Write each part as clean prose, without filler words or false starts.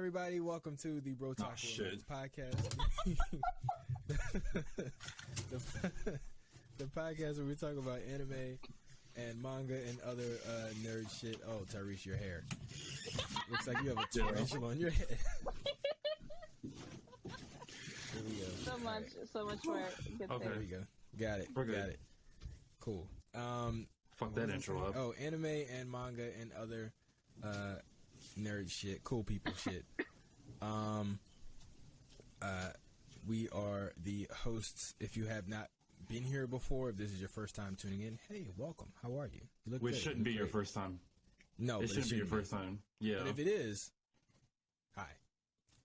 everybody, welcome to the BrOtaku podcast. the podcast where we talk about anime and manga and other nerd shit. Oh, Tyrese, your hair. Looks like you have a tarantula on your head. Here we go. So much for it. Okay. There we go. Got it. We're good. Got it. Cool. Fuck that intro up. Oh, anime and manga and other nerd shit, cool people shit. We are the hosts. If you have not been here before, if this is your first time tuning in, hey, welcome. How are you? You look Which good. shouldn't be your first time. No, it shouldn't be your first time. Yeah. But if it is, hi.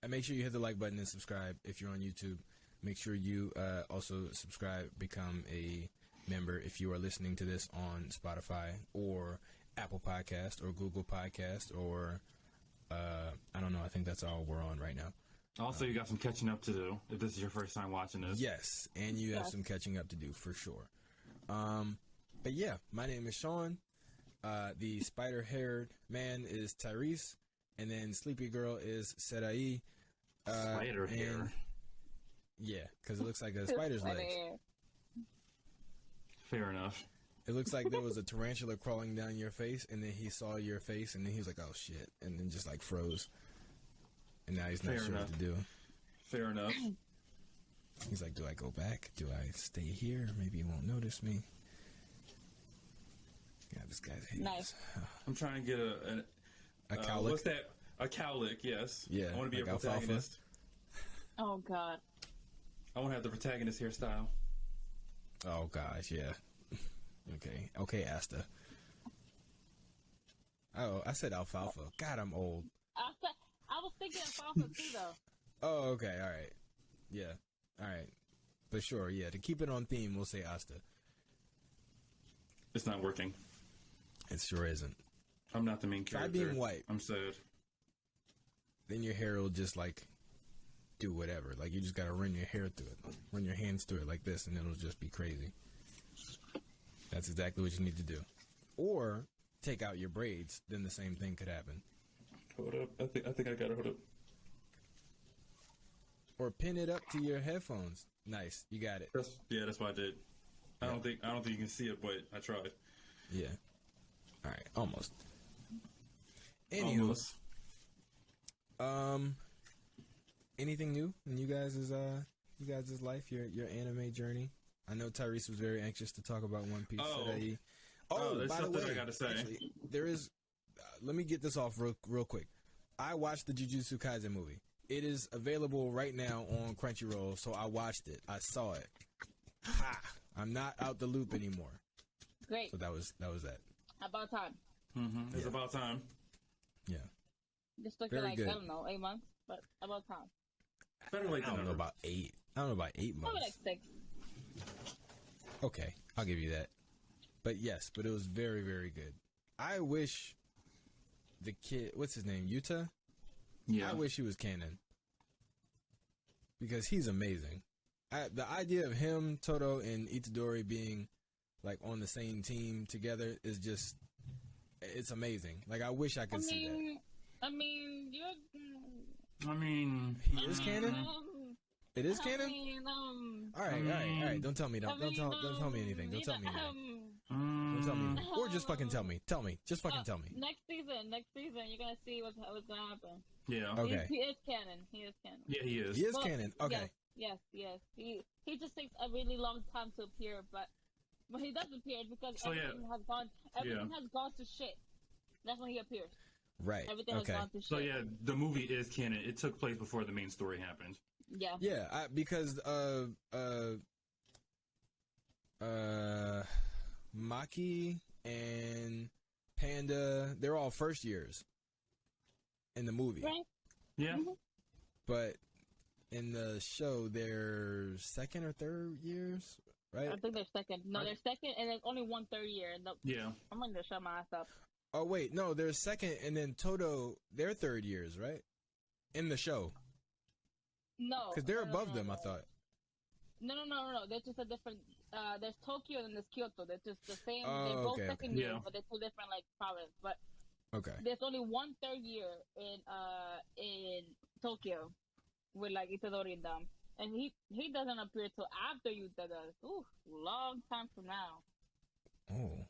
And make sure you hit the like button and subscribe if you're on YouTube. Make sure you also subscribe, become a member if you are listening to this on Spotify or Apple Podcast or Google Podcast or I don't know. I think that's all we're on right now. Also, you got some catching up to do if this is your first time watching this. Yes, and you have some catching up to do for sure. But yeah, my name is Sean. The spider-haired man is Tyrese, and then Sleepy Girl is Serai. Spider hair. Yeah, because it looks like a spider's legs. Fair enough. It looks like there was a tarantula crawling down your face, and then he saw your face, and then he was like, "Oh shit!" and then just like froze. And now he's not sure what to do. Fair enough. He's like, "Do I go back? Do I stay here? Maybe he won't notice me." Yeah, this guy's hates. Nice. I'm trying to get a cowlick. What's that? A cowlick, yes. Yeah. I want to be like a protagonist. Oh god. I want to have the protagonist hairstyle. Oh gosh, yeah. Okay, Asta. Oh, I said alfalfa. God, I'm old. I was thinking alfalfa too, though. Oh, okay, all right. Yeah, all right. But sure, yeah. To keep it on theme, we'll say Asta. It's not working. It sure isn't. I'm not the main character. Try being white. I'm sad. Then your hair will just like do whatever. Like you just gotta run your hair through it, run your hands through it like this, and it'll just be crazy. That's exactly what you need to do. Or take out your braids. Then the same thing could happen. Hold up. I think I got it. Hold up. Or pin it up to your headphones. Nice, you got it. That's what I did. I don't think you can see it, but I tried. Yeah. All right, almost. Anywho, anything new in you guys' life, your anime journey? I know Tyrese was very anxious to talk about One Piece today. There's by the something way, I gotta say. actually, there is. Let me get this off real quick. I watched the Jujutsu Kaisen movie. It is available right now on Crunchyroll, so I watched it. I saw it. Ha! I'm not out the loop anymore. Great. So that was that. About time. Mm-hmm. It's about time. Yeah. Just took Very like, good. I don't know, 8 months, but about time. Better late I don't than know never. about 8. I don't know about 8 months. Probably like 6. Okay, I'll give you that. But yes, it was very, very good. I wish the kid, what's his name, Yuta? Yeah. I wish he was canon. Because he's amazing. The idea of him, Toto, and Itadori being like on the same team together is just, it's amazing. Like, I wish I could see that. I mean, He is canon? It is canon? All right. Don't tell me. Don't tell me anything. Don't tell me anything. Don't tell me anything. Or just fucking tell me. Tell me. Just fucking tell me. Next season, you're gonna see what's gonna happen. Yeah. Okay. He is canon. Yeah, he is. He is canon. Okay. Yes. He just takes a really long time to appear, but when he does appear, it's because everything has gone to shit. That's when he appears. Right. Everything has gone to shit. So yeah, the movie is canon. It took place before the main story happened. Yeah. Yeah, because Maki and Panda, they're all first years in the movie. Right. Yeah. Mm-hmm. But in the show, they're second or third years, right? I think they're second. No, they're second, and there's only 1 third year. Yeah. I'm gonna shut my ass up. Oh wait, no, they're second, and then Toto, they're third years, right? In the show, No, because they're above them. I thought. No. They're just a different. There's Tokyo and there's Kyoto. They're just the same. Oh, they're both okay, second okay. year, Yeah. but they're two different like provinces. But Okay. There's only one third year in Tokyo with like Itadori and them, and he doesn't appear till after Yuta does. Ooh, long time from now. Oh,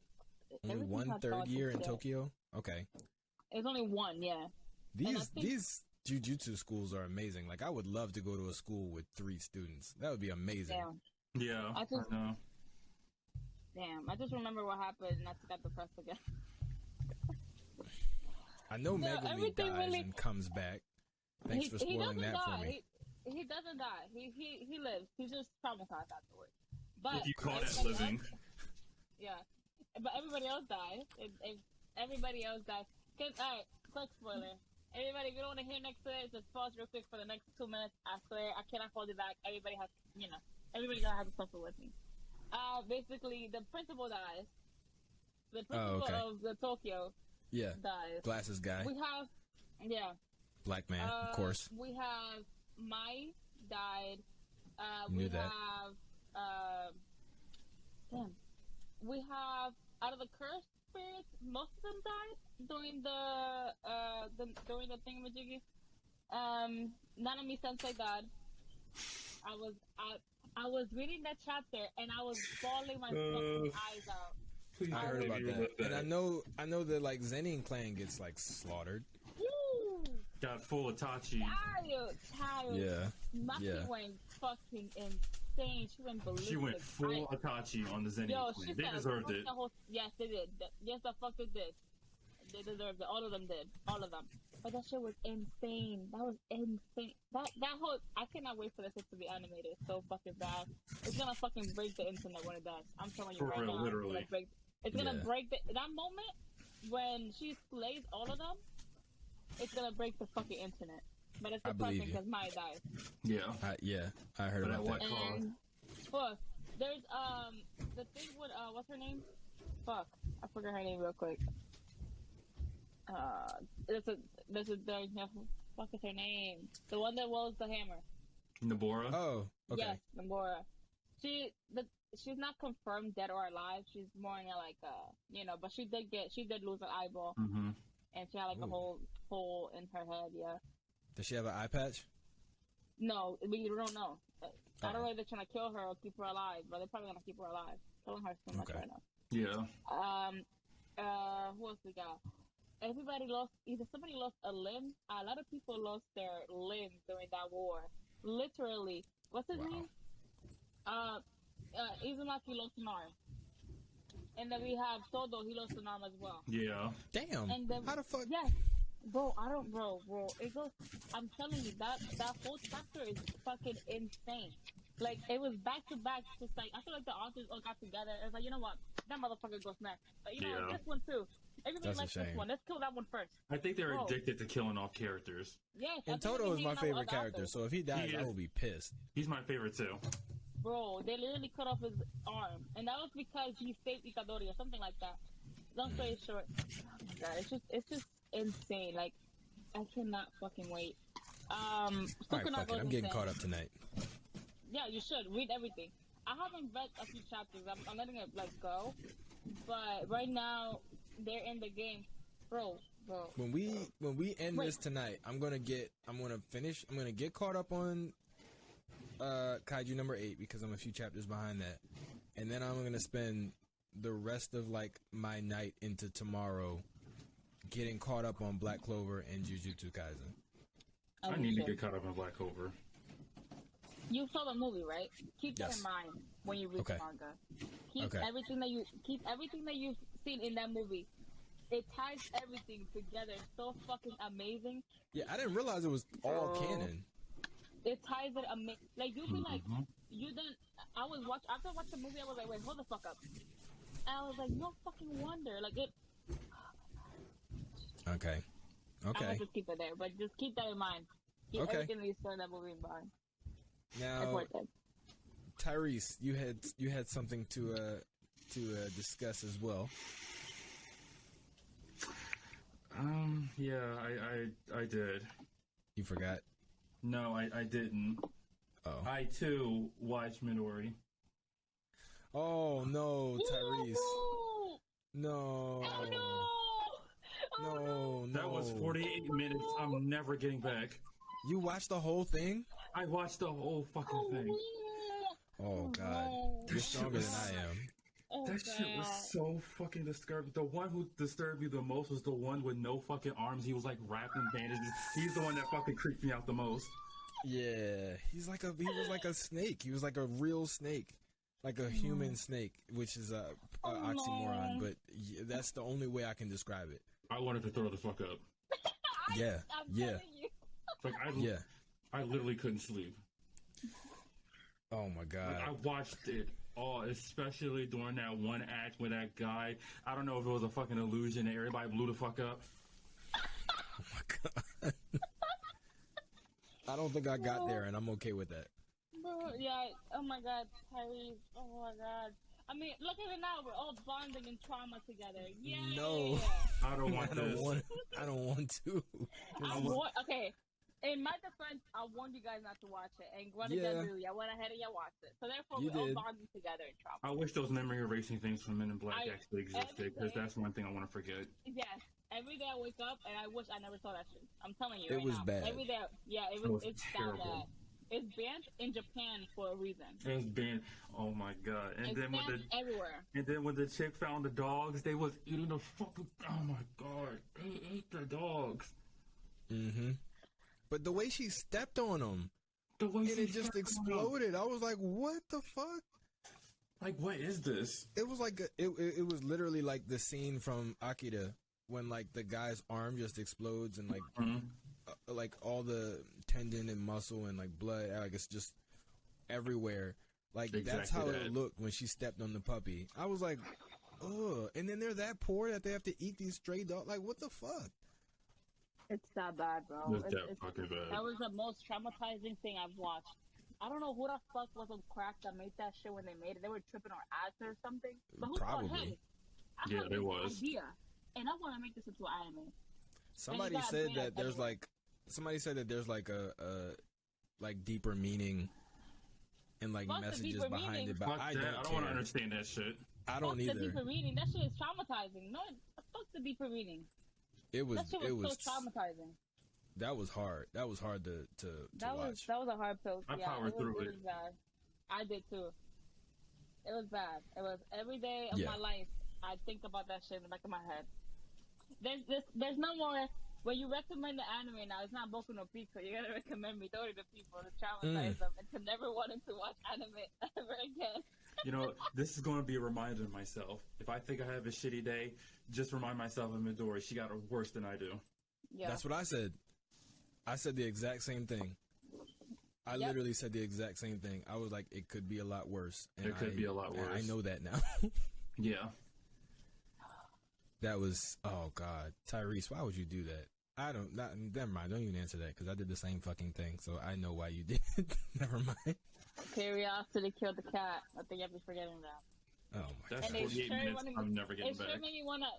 only one third year in Tokyo. Okay. It's only one, yeah. These jujutsu schools are amazing. Like, I would love to go to a school with 3 students. That would be amazing. Yeah, I know. Damn, I just remember what happened and I got depressed again. I know Megumi dies and comes back. Thanks for spoiling that for me. He doesn't die. He lives. He's just traumatized afterwards. But if you call that living. Yeah. But everybody else dies. If everybody else dies. Alright, quick spoiler. Everybody, if you don't want to hear next to it, just pause real quick for the next 2 minutes. I swear, I cannot hold it back. Everybody gonna have to suffer with me. Basically, the principal dies. The principal of the Tokyo dies. Glasses guy. We have, Black man, of course. We have Mai died. Knew that. We have, out of the cursed spirits, most of them died during the thingamajiggy. Nanami Sensei died. I was reading that chapter and I was bawling my fucking eyes out. I heard about that. And I know that like Zenin clan gets like slaughtered. Woo! Got full Itachi. Tired. Yeah. Maki went fucking insane. She went ballistic. She went full Itachi on the Zenin clan. They deserved it. Yes, they did. Yes, the fuck they did. They deserved it. All of them did. All of them. But that shit was insane. That was insane. That whole... I cannot wait for this to be animated. It's so fucking bad. It's gonna fucking break the internet when it does. I'm telling you right now. Literally. It's gonna break the... That moment when she slays all of them, it's gonna break the fucking internet. But it's depressing because Mai dies. Yeah. I heard about that. And, fuck. There's, the thing with, what's her name? Fuck. I forgot her name real quick. Fuck is her name? The one that wields the hammer. Nabora? Oh, okay. Yes, Nabora. She's not confirmed dead or alive. She's more in like, but she did lose an eyeball. Mm-hmm. And she had like a whole hole in her head, Does she have an eye patch? No, we don't know. I don't know if they're trying to kill her or keep her alive, but they're probably gonna keep her alive. Killing her so much right now. Yeah. Who else we got? Everybody lost, either somebody lost a limb. A lot of people lost their limbs during that war. Literally. What's his name? Izumaki lost an arm. And then we have Todo, he lost an arm as well. Yeah. Damn. And then, how the fuck? Yes. Bro, it goes, I'm telling you, that whole chapter is fucking insane. Like, it was back to back, just like, I feel like the authors all got together. It's like, you know what? That motherfucker goes next. But you know, this one too. Everybody likes this one. Let's kill that one first. I think they're addicted to killing off characters. Yes. And Toto is my favorite character, so if he dies, I will be pissed. He's my favorite too. Bro, they literally cut off his arm. And that was because he saved Itadori or something like that. Long story short, oh my god, it's just insane. Like, I cannot fucking wait. Alright, fuck it. I'm getting caught up tonight. Yeah, you should. Read everything. I haven't read a few chapters. I'm letting it, like, go. But right now, they're in the game. Bro. When we end this tonight, I'm gonna get caught up on Kaiju number 8 because I'm a few chapters behind that. And then I'm gonna spend the rest of, like, my night into tomorrow getting caught up on Black Clover and Jujutsu Kaisen. I need to get caught up on Black Clover. You saw the movie, right? Keep that in mind when you read the manga. Keep everything that you've seen in that movie. It ties everything together so fucking amazing. Yeah, I didn't realize it was all canon. It ties it amazing. Like, you'd be like, you done. After I watched the movie, I was like, wait, hold the fuck up. And I was like, no fucking wonder. Like, it. Okay. I might just keep it there, but just keep that in mind. Keep everything that you saw in that movie in mind. Now, Tyrese, you had something to discuss as well. Yeah, I did. You forgot? No, I didn't. Oh. I too watched Midori. Oh no, Tyrese. No. Oh, no. No. no. That was 48 minutes. I'm never getting back. You watched the whole thing? I watched the whole fucking thing. Oh God, you're stronger than I am. That shit was so fucking disturbing. The one who disturbed me the most was the one with no fucking arms. He was like wrapped in bandages. He's the one that fucking creeped me out the most. Yeah, he was like a snake. He was like a real snake, like a human snake, which is a oxymoron. But that's the only way I can describe it. I wanted to throw the fuck up. Yeah, yeah. Like I literally couldn't sleep. Oh my God. Like, I watched it all, especially during that one act with that guy. I don't know if it was a fucking illusion and everybody blew the fuck up. Oh my God. I don't think I got there, and I'm okay with that. Yeah. Oh my God, Tyrese. Oh my God. I mean, look at it now. We're all bonding in trauma together. Yeah. No. I don't want this. I don't want to. Okay. In my defense, I warned you guys not to watch it, and what did you do? Y'all went ahead and y'all watched it. So therefore, we're all bonding together in trauma. I wish those memory erasing things from Men in Black actually existed, because that's one thing I want to forget. Yes. Every day I wake up, and I wish I never saw that shit. I'm telling you, it was bad. Every day, it's terrible. that bad. It's banned in Japan for a reason. It's banned. Oh my God! And it's then banned everywhere. And then when the chick found the dogs, they was eating the fucking. Oh my God! They ate the dogs. Mm-hmm. But the way she stepped on them, and it just exploded. I was like, "What the fuck?" Like, what is this? It was like it was literally like the scene from Akira when like the guy's arm just explodes and like like all the tendon and muscle and like blood, like it's just everywhere. Like that's how it looked when she stepped on the puppy. I was like, ugh. And then they're that poor that they have to eat these stray dogs. Like, what the fuck? It's that bad, bro. It's that fucking bad. That was the most traumatizing thing I've watched. I don't know who the fuck was on crack that made that shit when they made it. They were tripping on acid or something. But who thought, hey, I have there this was. idea, and I want to make this into an anime. Somebody said that there's like, a like deeper meaning and like messages behind it, but I don't want to understand that shit. I don't either. The deeper meaning, that shit is traumatizing. No, fuck the deeper meaning. It was so traumatizing. That was hard. That was hard to watch. That was a hard pill. I powered through it. Was bad. I did too. It was bad. It was every day of my life. I think about that shit in the back of my head. There's no more. When you recommend the anime now, it's not Boku no Pico. You gotta recommend Midori to people to traumatize them and to never want them to watch anime ever again. You know, this is going to be a reminder to myself. If I think I have a shitty day, just remind myself of Midori. She got it worse than I do. Yeah. That's what I said. I said the exact same thing. I literally said the exact same thing. I was like, it could be a lot worse. And it could be a lot worse. I know that now. Yeah. That was, oh God. Tyrese, why would you do that? Never mind. Don't even answer that because I did the same fucking thing. So I know why you did. Never mind. Curiosity killed the cat. I think I'd be forgetting that. Oh my That's God. 48 minutes. I'm never getting back. It sure made me want to,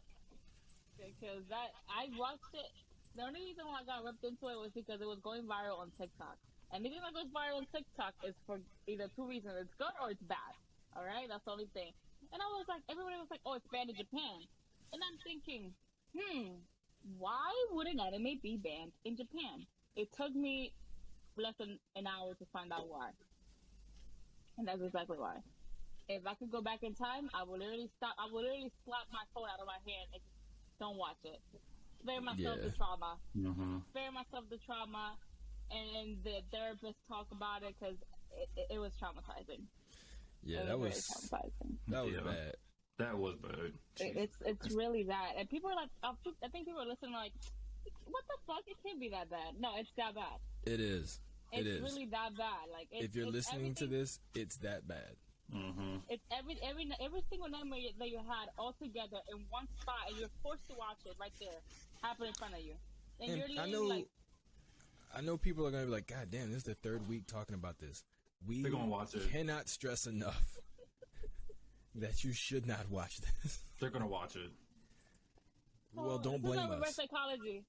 because I watched it. The only reason why I got ripped into it was because it was going viral on TikTok. And anything that goes viral on TikTok is for either two reasons. It's good or it's bad. Alright? That's the only thing. And I was like, everybody was like, oh, it's banned in Japan. And I'm thinking, why would an anime be banned in Japan? It took me less than an hour to find out why. And that's exactly why. If I could go back in time, I would literally slap my phone out of my hand and just don't watch it. Spare myself the trauma. Spare myself the trauma, and the therapist talk about it because it was traumatizing. Yeah, that was traumatizing. That was bad. That was bad. It's really bad, and people are like, I think people are listening like, what the fuck? It can't be that bad. No, it's that bad. It is. It's really that bad. Like, if you're listening to this, it's that bad. It's every single anime that you had all together in one spot, and you're forced to watch it right there, happen in front of you. And you're literally I know people are gonna be like, God damn, this is the third week talking about this. They're gonna watch it. Cannot stress enough that you should not watch this. They're gonna watch it. Well, don't blame us. Reverse psychology.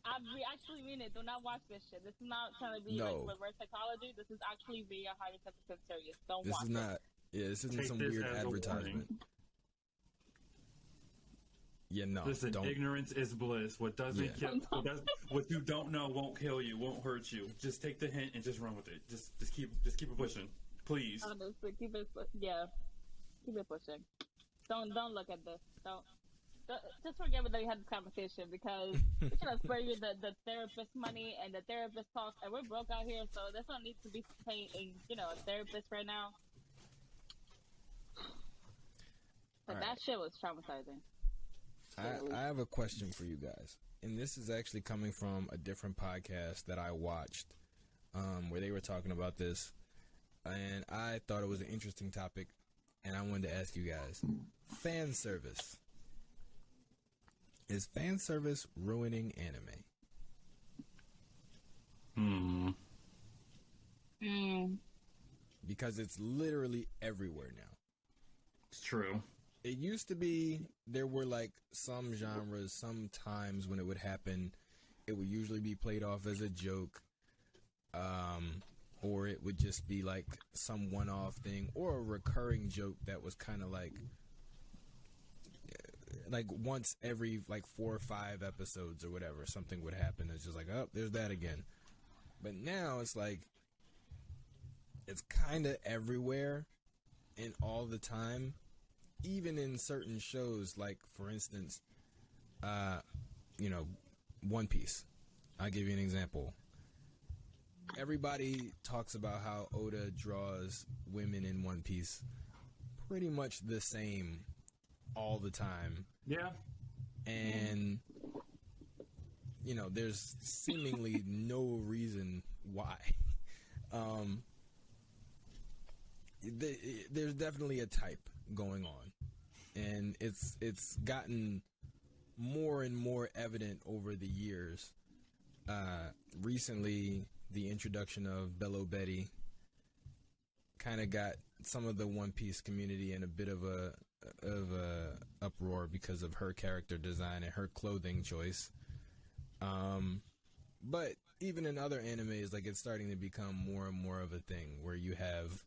I actually mean it. Do not watch this shit. This is not trying to be like reverse psychology. This is actually being 100% serious. Don't watch it. This isn't some weird advertisement. Yeah, no. Listen, don't. ignorance is bliss. What doesn't kill, what you don't know won't kill you, won't hurt you. Just take the hint and just run with it. Just keep it pushing, please. Honestly, keep it pushing. Don't look at this. Don't just forget that we had this conversation because it's gonna spare you the therapist money and the therapist talk, and we're broke out here, so there's no need to be paying a therapist right now. But that shit was traumatizing. I have a question for you guys, and this is actually coming from a different podcast that I watched, where they were talking about this, and I thought it was an interesting topic, and I wanted to ask you guys: fan service. Is fan service ruining anime? Because it's literally everywhere now. It's true. It used to be there were like some genres, sometimes when it would happen, it would usually be played off as a joke, or it would just be like some one-off thing or a recurring joke that was kind of like once every like 4 or 5 episodes or whatever, something would happen. It's just like, oh, there's that again. But now it's like it's kind of everywhere and all the time. Even in certain shows, like for instance, One Piece. I'll give you an example. Everybody talks about how Oda draws women in One Piece pretty much the same all the time. Yeah. And, there's seemingly no reason why. There's definitely a type going on. And it's gotten more and more evident over the years. Recently, the introduction of Bello Betty kind of got some of the One Piece community in a bit of a uproar because of her character design and her clothing choice. But even in other animes, like it's starting to become more and more of a thing where you have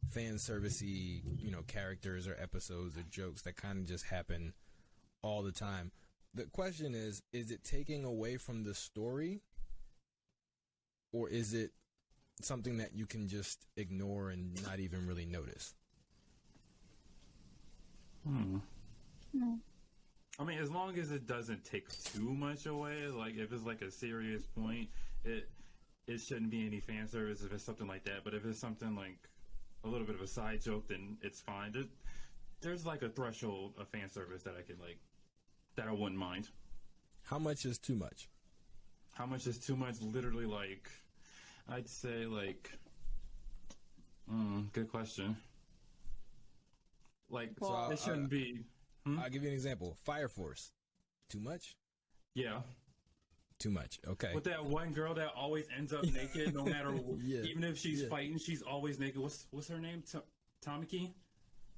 fan servicey, characters or episodes or jokes that kind of just happen all the time. The question is it taking away from the story, or is it something that you can just ignore and not even really notice? I mean, as long as it doesn't take too much away, like if it's like a serious point, it shouldn't be any fan service if it's something like that. But if it's something like a little bit of a side joke, then it's fine. There's like a threshold of fan service that that I wouldn't mind. How much is too much? How much is too much? Literally, I'd say good question. It shouldn't be. I'll give you an example. Fire Force. Too much? Yeah. Too much. Okay. With that one girl that always ends up naked, no matter even if she's fighting, she's always naked. What's her name? Tamaki?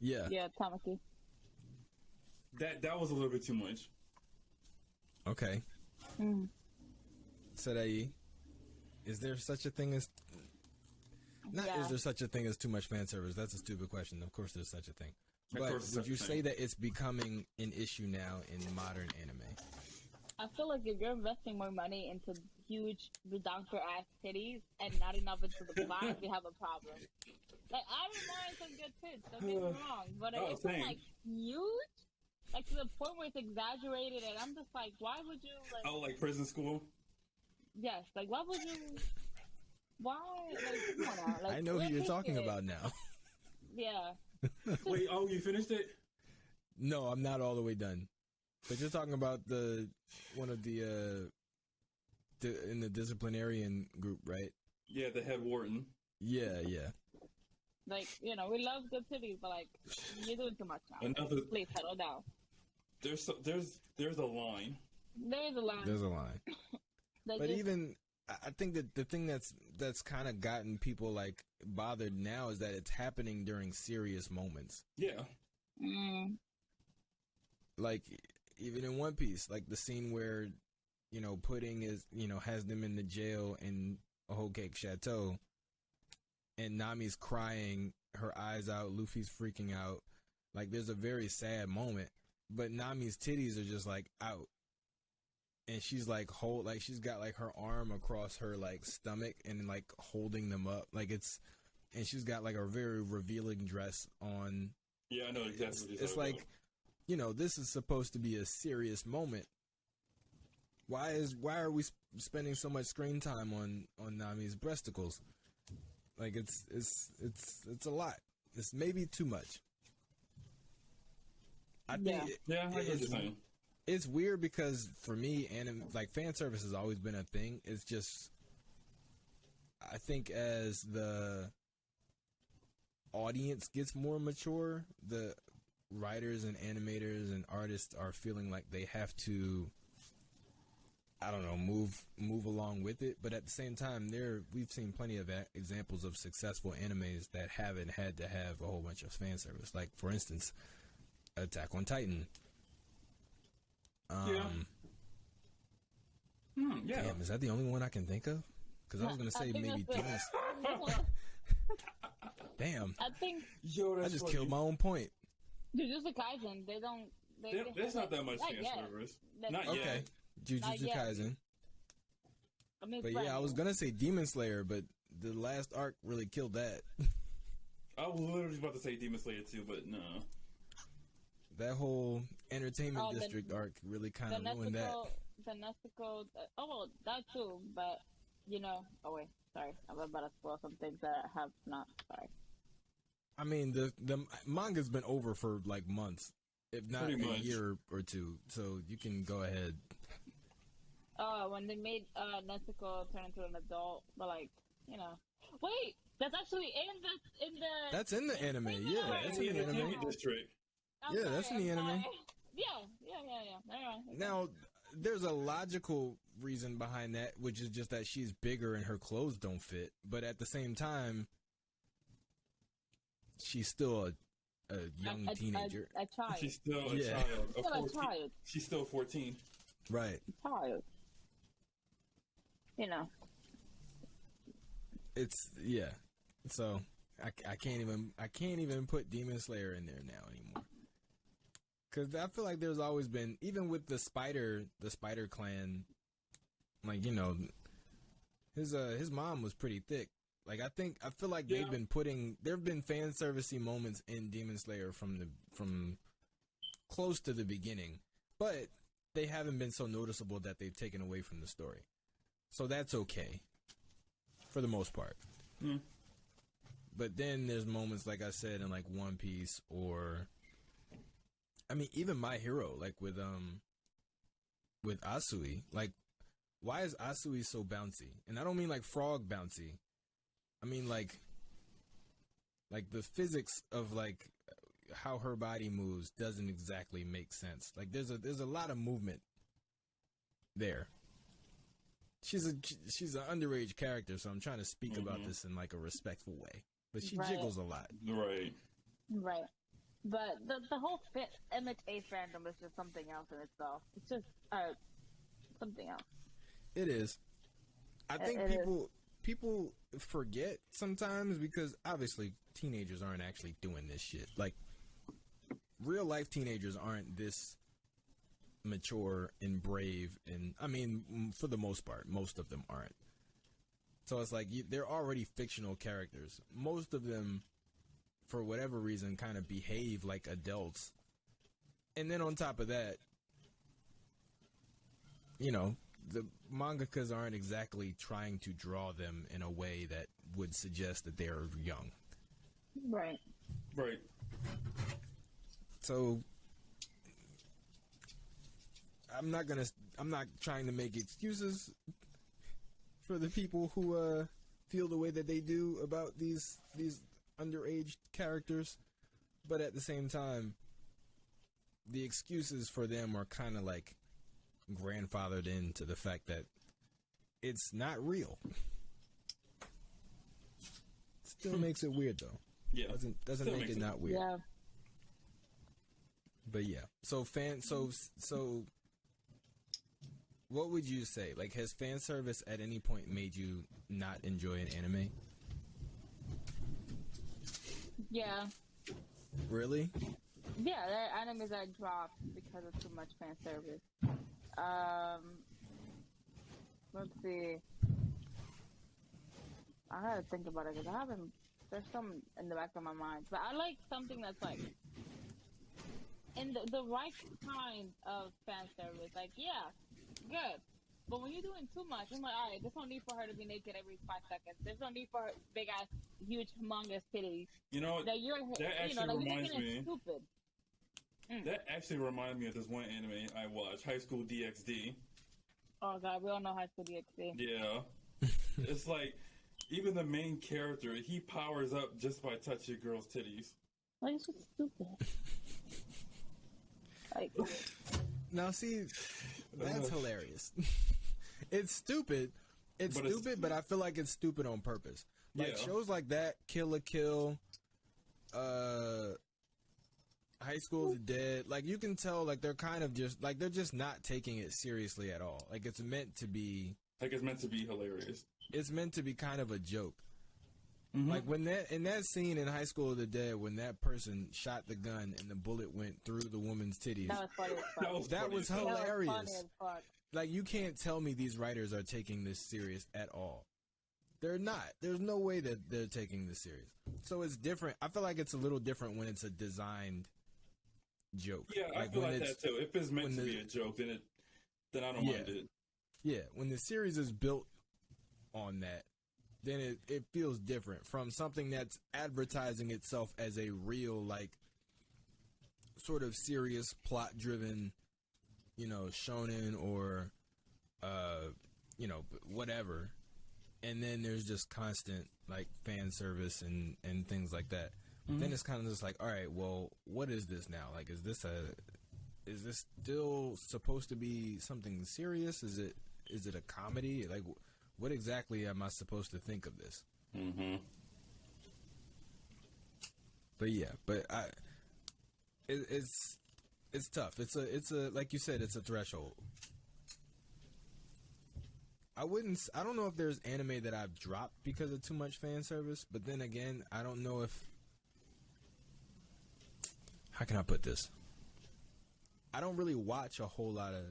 Yeah. Yeah, Tamaki. That was a little bit too much. Okay. Sadai, is there such a thing as is there such a thing as too much fan service? That's a stupid question. Of course there's such a thing. But would you say that it's becoming an issue now in modern anime? I feel like if you're investing more money into huge redonker ass titties and not enough into the plot, you have a problem. Like, I don't mind some good tits, don't get me wrong, but if it's like huge, like to the point where it's exaggerated, and I'm just like, why would you like Prison School? Yes, like why would you? Why? Like, come on now. Like, I know who you're talking about now. Yeah. Wait, you finished it? No, I'm not all the way done. But you're talking about one of the in the disciplinarian group, right? Yeah, the head warden. Yeah. Like, we love good titties, but like, you're doing too much now. Please settle down. There's a line. There's a line. There's a line. But even I think that the thing that's kind of gotten people like bothered now is that it's happening during serious moments. Yeah. Like even in One Piece, like the scene where Pudding is has them in the jail in a whole cake chateau, and Nami's crying her eyes out, Luffy's freaking out. Like there's a very sad moment, but Nami's titties are just like out, and she's like she's got like her arm across her like stomach and like holding them up, like it's, and she's got like a very revealing dress on. Yeah, I know exactly what you're It's talking like, about. you know, this is supposed to be a serious moment. Why are we spending so much screen time on Nami's breasticles? Like it's a lot. It's maybe too much. I think Yeah, I get what you're saying. it's weird because for me, like fan service has always been a thing. It's just, I think as the audience gets more mature, the writers and animators and artists are feeling like they have to, I don't know, move along with it. But at the same time, we've seen plenty of examples of successful animes that haven't had to have a whole bunch of fan service. Like, for instance, Attack on Titan. Yeah. Damn, is that the only one I can think of? Because I was going to say maybe Demon. Damn. I think Yo, that's I just funny. killed my own point. Jujutsu Kaisen, they don't. There's not that much fan yet. service. That's- Not Okay. yet. Jujutsu yet. Kaisen. I mean, But yeah, I was going to say Demon Slayer, but the last arc really killed that. I was literally about to say Demon Slayer too, but no. That whole entertainment Oh, the- district arc really kind the of ruined that. Nezuko, oh, that too, but, you know, oh wait, sorry, I'm about to spoil some things that I have not, sorry. I mean, the manga's been over for like months, if not Pretty a much. year or two, so you can go ahead. Oh, when they made Nezuko turn into an adult, but like, you know, wait, that's actually in the. That's in the anime, yeah. That's in the anime. Entertainment district. I'm Yeah, sorry, that's in the I'm anime. sorry. Yeah. Anyway, Now, there's a logical reason behind that, which is just that she's bigger and her clothes don't fit. But at the same time, she's still a young teenager. a child. She's still a Yeah. child. Still a child. She's still 14. Right. Child. You know. It's, yeah. So, I can't even put Demon Slayer in there now anymore. Because I feel like there's always been, even with the Spider Clan, like, you know, his mom was pretty thick. Like, I feel like Yeah. there have been fan servicey moments in Demon Slayer from close to the beginning, but they haven't been so noticeable that they've taken away from the story. So that's okay, for the most part. Hmm. But then there's moments, like I said, in like One Piece, or I mean, even My Hero, like with Asui. Like, why is Asui so bouncy? And I don't mean like frog bouncy. I mean like the physics of like how her body moves doesn't exactly make sense. Like there's a lot of movement there. She's an underage character, so I'm trying to speak about this in like a respectful way. But she Right. jiggles a lot. Right. Right. But the whole MHA fandom is just something else in itself. It's just something else. It is. I think It is. people forget sometimes because obviously teenagers aren't actually doing this shit. Like real life teenagers aren't this mature and brave, and I mean for the most part, most of them aren't. So it's like they're already fictional characters. Most of them, for whatever reason, kind of behave like adults. And then on top of that, you know, the mangakas aren't exactly trying to draw them in a way that would suggest that they're young. Right. Right. So I'm not trying to make excuses for the people who feel the way that they do about these underage characters, but at the same time, the excuses for them are kind of like grandfathered into the fact that it's not real. Still makes it weird though. Yeah. Doesn't Still make makes it it- not weird. Yeah. But yeah, so what would you say? Like, has fan service at any point made you not enjoy an anime? Yeah. Really? Yeah, there are animes that dropped because of too much fan service. Let's see. I gotta think about it because I haven't. There's some in the back of my mind, but I like something that's like in the right kind of fan service. Like, yeah, good. But when you're doing too much, I'm like, all right, there's no need for her to be naked every 5 seconds. There's no need for her big ass, huge, humongous titties. You know, That you're, that actually like, you're reminds making me. it stupid. That actually reminded me of this one anime I watched, High School DxD. Oh god, we all know High School DxD. Yeah. It's like, even the main character, he powers up just by touching girls' titties. Like, it's just stupid. Like, Now, see, that's hilarious. It's stupid. It's stupid, but I feel like it's stupid on purpose. Like, shows like that, Kill la Kill, High School of the Dead, like, you can tell, like, they're kind of just, like, they're just not taking it seriously at all. Like, it's meant to be... Like, it's meant to be hilarious. It's meant to be kind of a joke. Mm-hmm. Like, when in that scene in High School of the Dead, when that person shot the gun and the bullet went through the woman's titties... that was funny as fuck. That was hilarious. That was funny as fuck. Like, you can't tell me these writers are taking this serious at all. They're not. There's no way that they're taking this serious. So it's different. I feel like it's a little different when it's a designed joke. Yeah, I feel like that too. If it's meant to be a joke, then I don't mind it. Yeah, when the series is built on that, then it feels different from something that's advertising itself as a real, like, sort of serious, plot-driven, shonen or, whatever. And then there's just constant, like, fan service and things like that. Mm-hmm. Then it's kind of just like, all right, well, what is this now? Like, is this still supposed to be something serious? Is it a comedy? Like, what exactly am I supposed to think of this? Mm-hmm. But yeah, it's tough. It's a like you said, it's a threshold. I don't know if there's anime that I've dropped because of too much fan service, but then again, I don't know if, how can I put this? I don't really watch a whole lot of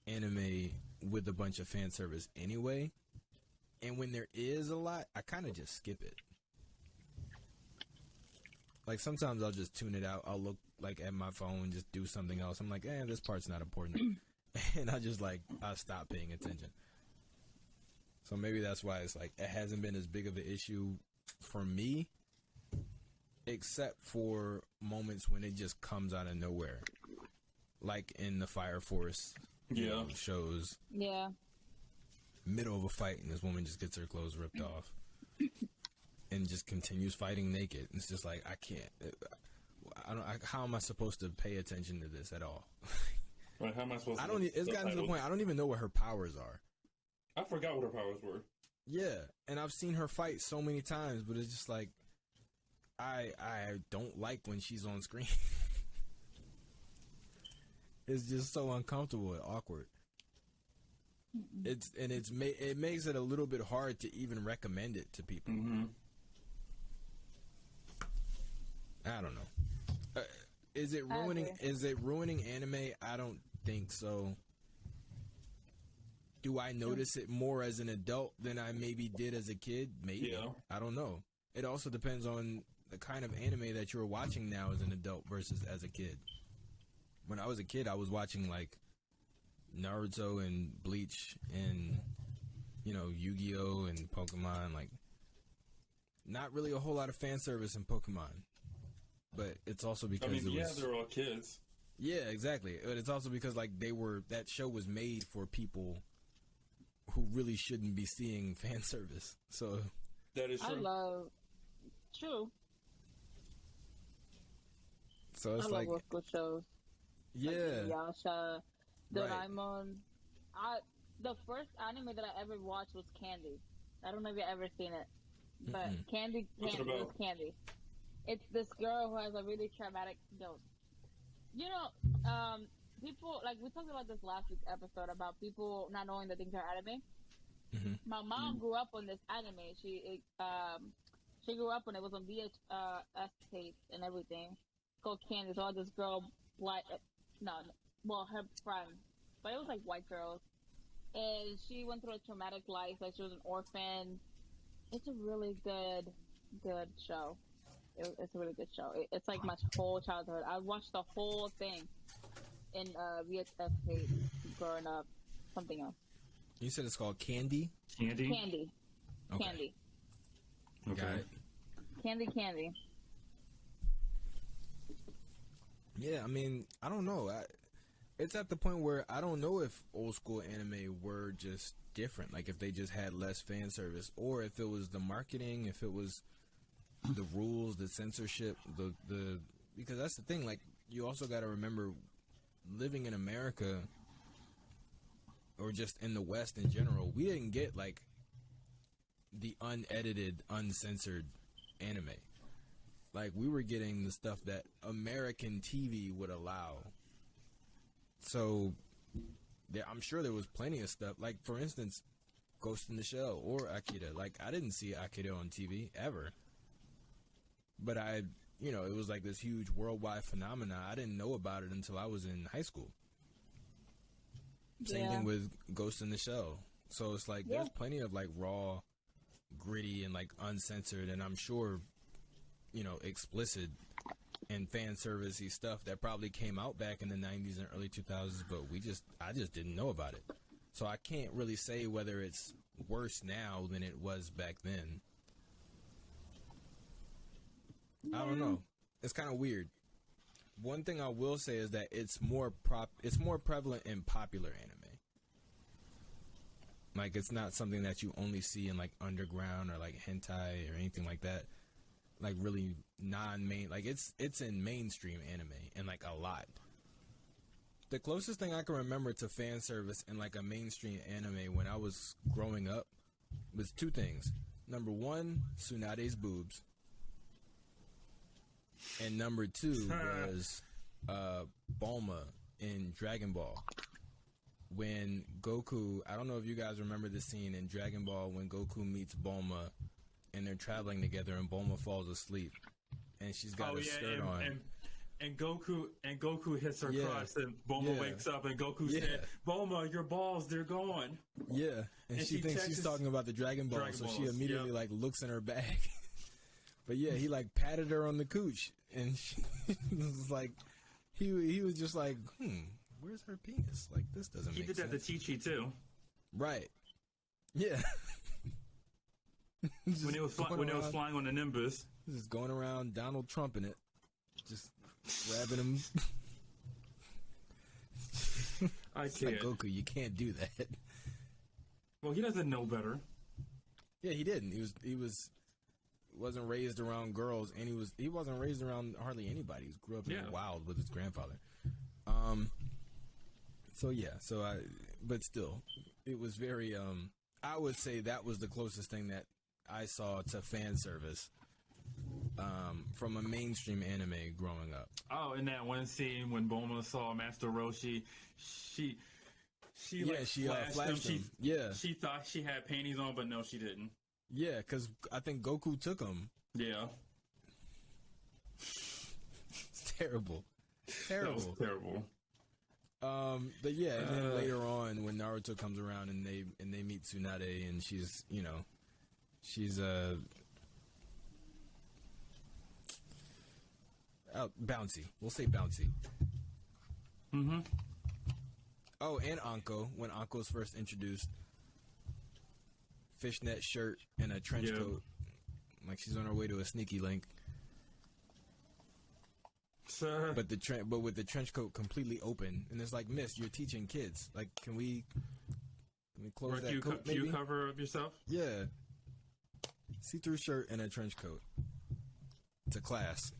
anime with a bunch of fan service anyway, and when there is a lot, I kind of just skip it. Like, sometimes I'll just tune it out. I'll look, like, at my phone, just do something else. I'm like, this part's not important. And I stop paying attention. So maybe that's why it's like, it hasn't been as big of an issue for me, except for moments when it just comes out of nowhere. Like in the Fire Force shows. Yeah. Middle of a fight, and this woman just gets her clothes ripped off. And just continues fighting naked. It's just like, I can't. How am I supposed to pay attention to this at all? Right, how am I supposed to... It's gotten to the point, I don't even know what her powers are. I forgot what her powers were. Yeah, and I've seen her fight so many times, but it's just like, I don't like when she's on screen. It's just so uncomfortable and awkward. It makes it a little bit hard to even recommend it to people. Mm-hmm. I don't know. Is it ruining anime? I don't think so. Do I notice it more as an adult than I maybe did as a kid? Maybe. Yeah. I don't know. It also depends on the kind of anime that you're watching now as an adult versus as a kid. When I was a kid, I was watching, like, Naruto and Bleach and, Yu-Gi-Oh! And Pokemon. Like, not really a whole lot of fan service in Pokemon. But it's also because they're all kids. Yeah, exactly. But it's also because, like, that show was made for people who really shouldn't be seeing fan service. So that is true. True. So it's I love local shows. Yeah. Like Yasha, Doraemon. The first anime that I ever watched was Candy. I don't know if you've ever seen it, but Candy was Candy. It's this girl who has a really traumatic note. People, like, we talked about this last week's episode about people not knowing that things are anime. Mm-hmm. My mom grew up on this anime. She grew up when it was on VHS tapes and everything, called Candy. So this girl, her friend, but it was like white girls, and she went through a traumatic life. Like she was an orphan. It's a really good show. It's a really good show. It's like my whole childhood. I watched the whole thing in VHS tape growing up. Something else. You said it's called Candy? Candy. Okay. Candy. Okay. Got it. Candy. Yeah, I mean, I don't know. It's at the point where I don't know if old school anime were just different. Like if they just had less fan service, or if it was the marketing, if it was the rules, the censorship, the because that's the thing. Like you also got to remember, living in America or just in the West in general, we didn't get like the unedited, uncensored anime. Like we were getting the stuff that American TV would allow. So I'm sure there was plenty of stuff. Like for instance, Ghost in the Shell or Akira. Like I didn't see Akira on TV ever. But it was like this huge worldwide phenomenon. I didn't know about it until I was in high school. Same thing with Ghost in the Shell. So it's like there's plenty of like raw, gritty, and like uncensored, and I'm sure, explicit and fan servicey stuff that probably came out back in the 90s and early 2000s, but I just didn't know about it. So I can't really say whether it's worse now than it was back then. I don't know. It's kind of weird. One thing I will say is that it's more prevalent in popular anime. Like it's not something that you only see in like underground or like hentai or anything like that. Like really non-main, like it's in mainstream anime and like a lot. The closest thing I can remember to fan service in like a mainstream anime when I was growing up was two things. Number one, Tsunade's boobs. And number two was Bulma in Dragon Ball. When Goku, I don't know if you guys remember the scene in Dragon Ball when Goku meets Bulma and they're traveling together and Bulma falls asleep and she's got a skirt on. And Goku hits her crotch and Bulma wakes up and Goku said, "Bulma, your balls, they're gone." Yeah, and she thinks she's talking about the Dragon Ball, so she immediately like looks in her bag. But yeah, he like patted her on the cooch, and she was like, he was just like, where's her penis? Like this doesn't make sense. He did that to Chi-Chi too. Right. Yeah. when it was flying on the Nimbus. Just going around Donald Trump in it. Just grabbing him. I can't. Like Goku, you can't do that. Well, he doesn't know better. Yeah, he didn't. He wasn't raised around girls, and he wasn't raised around hardly anybody. He grew up in the wild with his grandfather. But still, it was very. I would say that was the closest thing that I saw to fan service from a mainstream anime growing up. Oh, in that one scene when Bulma saw Master Roshi, she flashed him. She thought she had panties on, but no, she didn't. Yeah, because I think Goku took them. Yeah. It's terrible. That was terrible. But yeah, and then later on when Naruto comes around and they meet Tsunade and she's bouncy. We'll say bouncy. Mm-hmm. Oh, and Anko, when Anko's first introduced, fishnet shirt and a trench coat, like she's on her way to a sneaky link. Sir. But with the trench coat completely open, and it's like, Miss, you're teaching kids. Like, can we close that coat? Maybe? Can you cover up yourself? Yeah. See-through shirt and a trench coat. It's a class.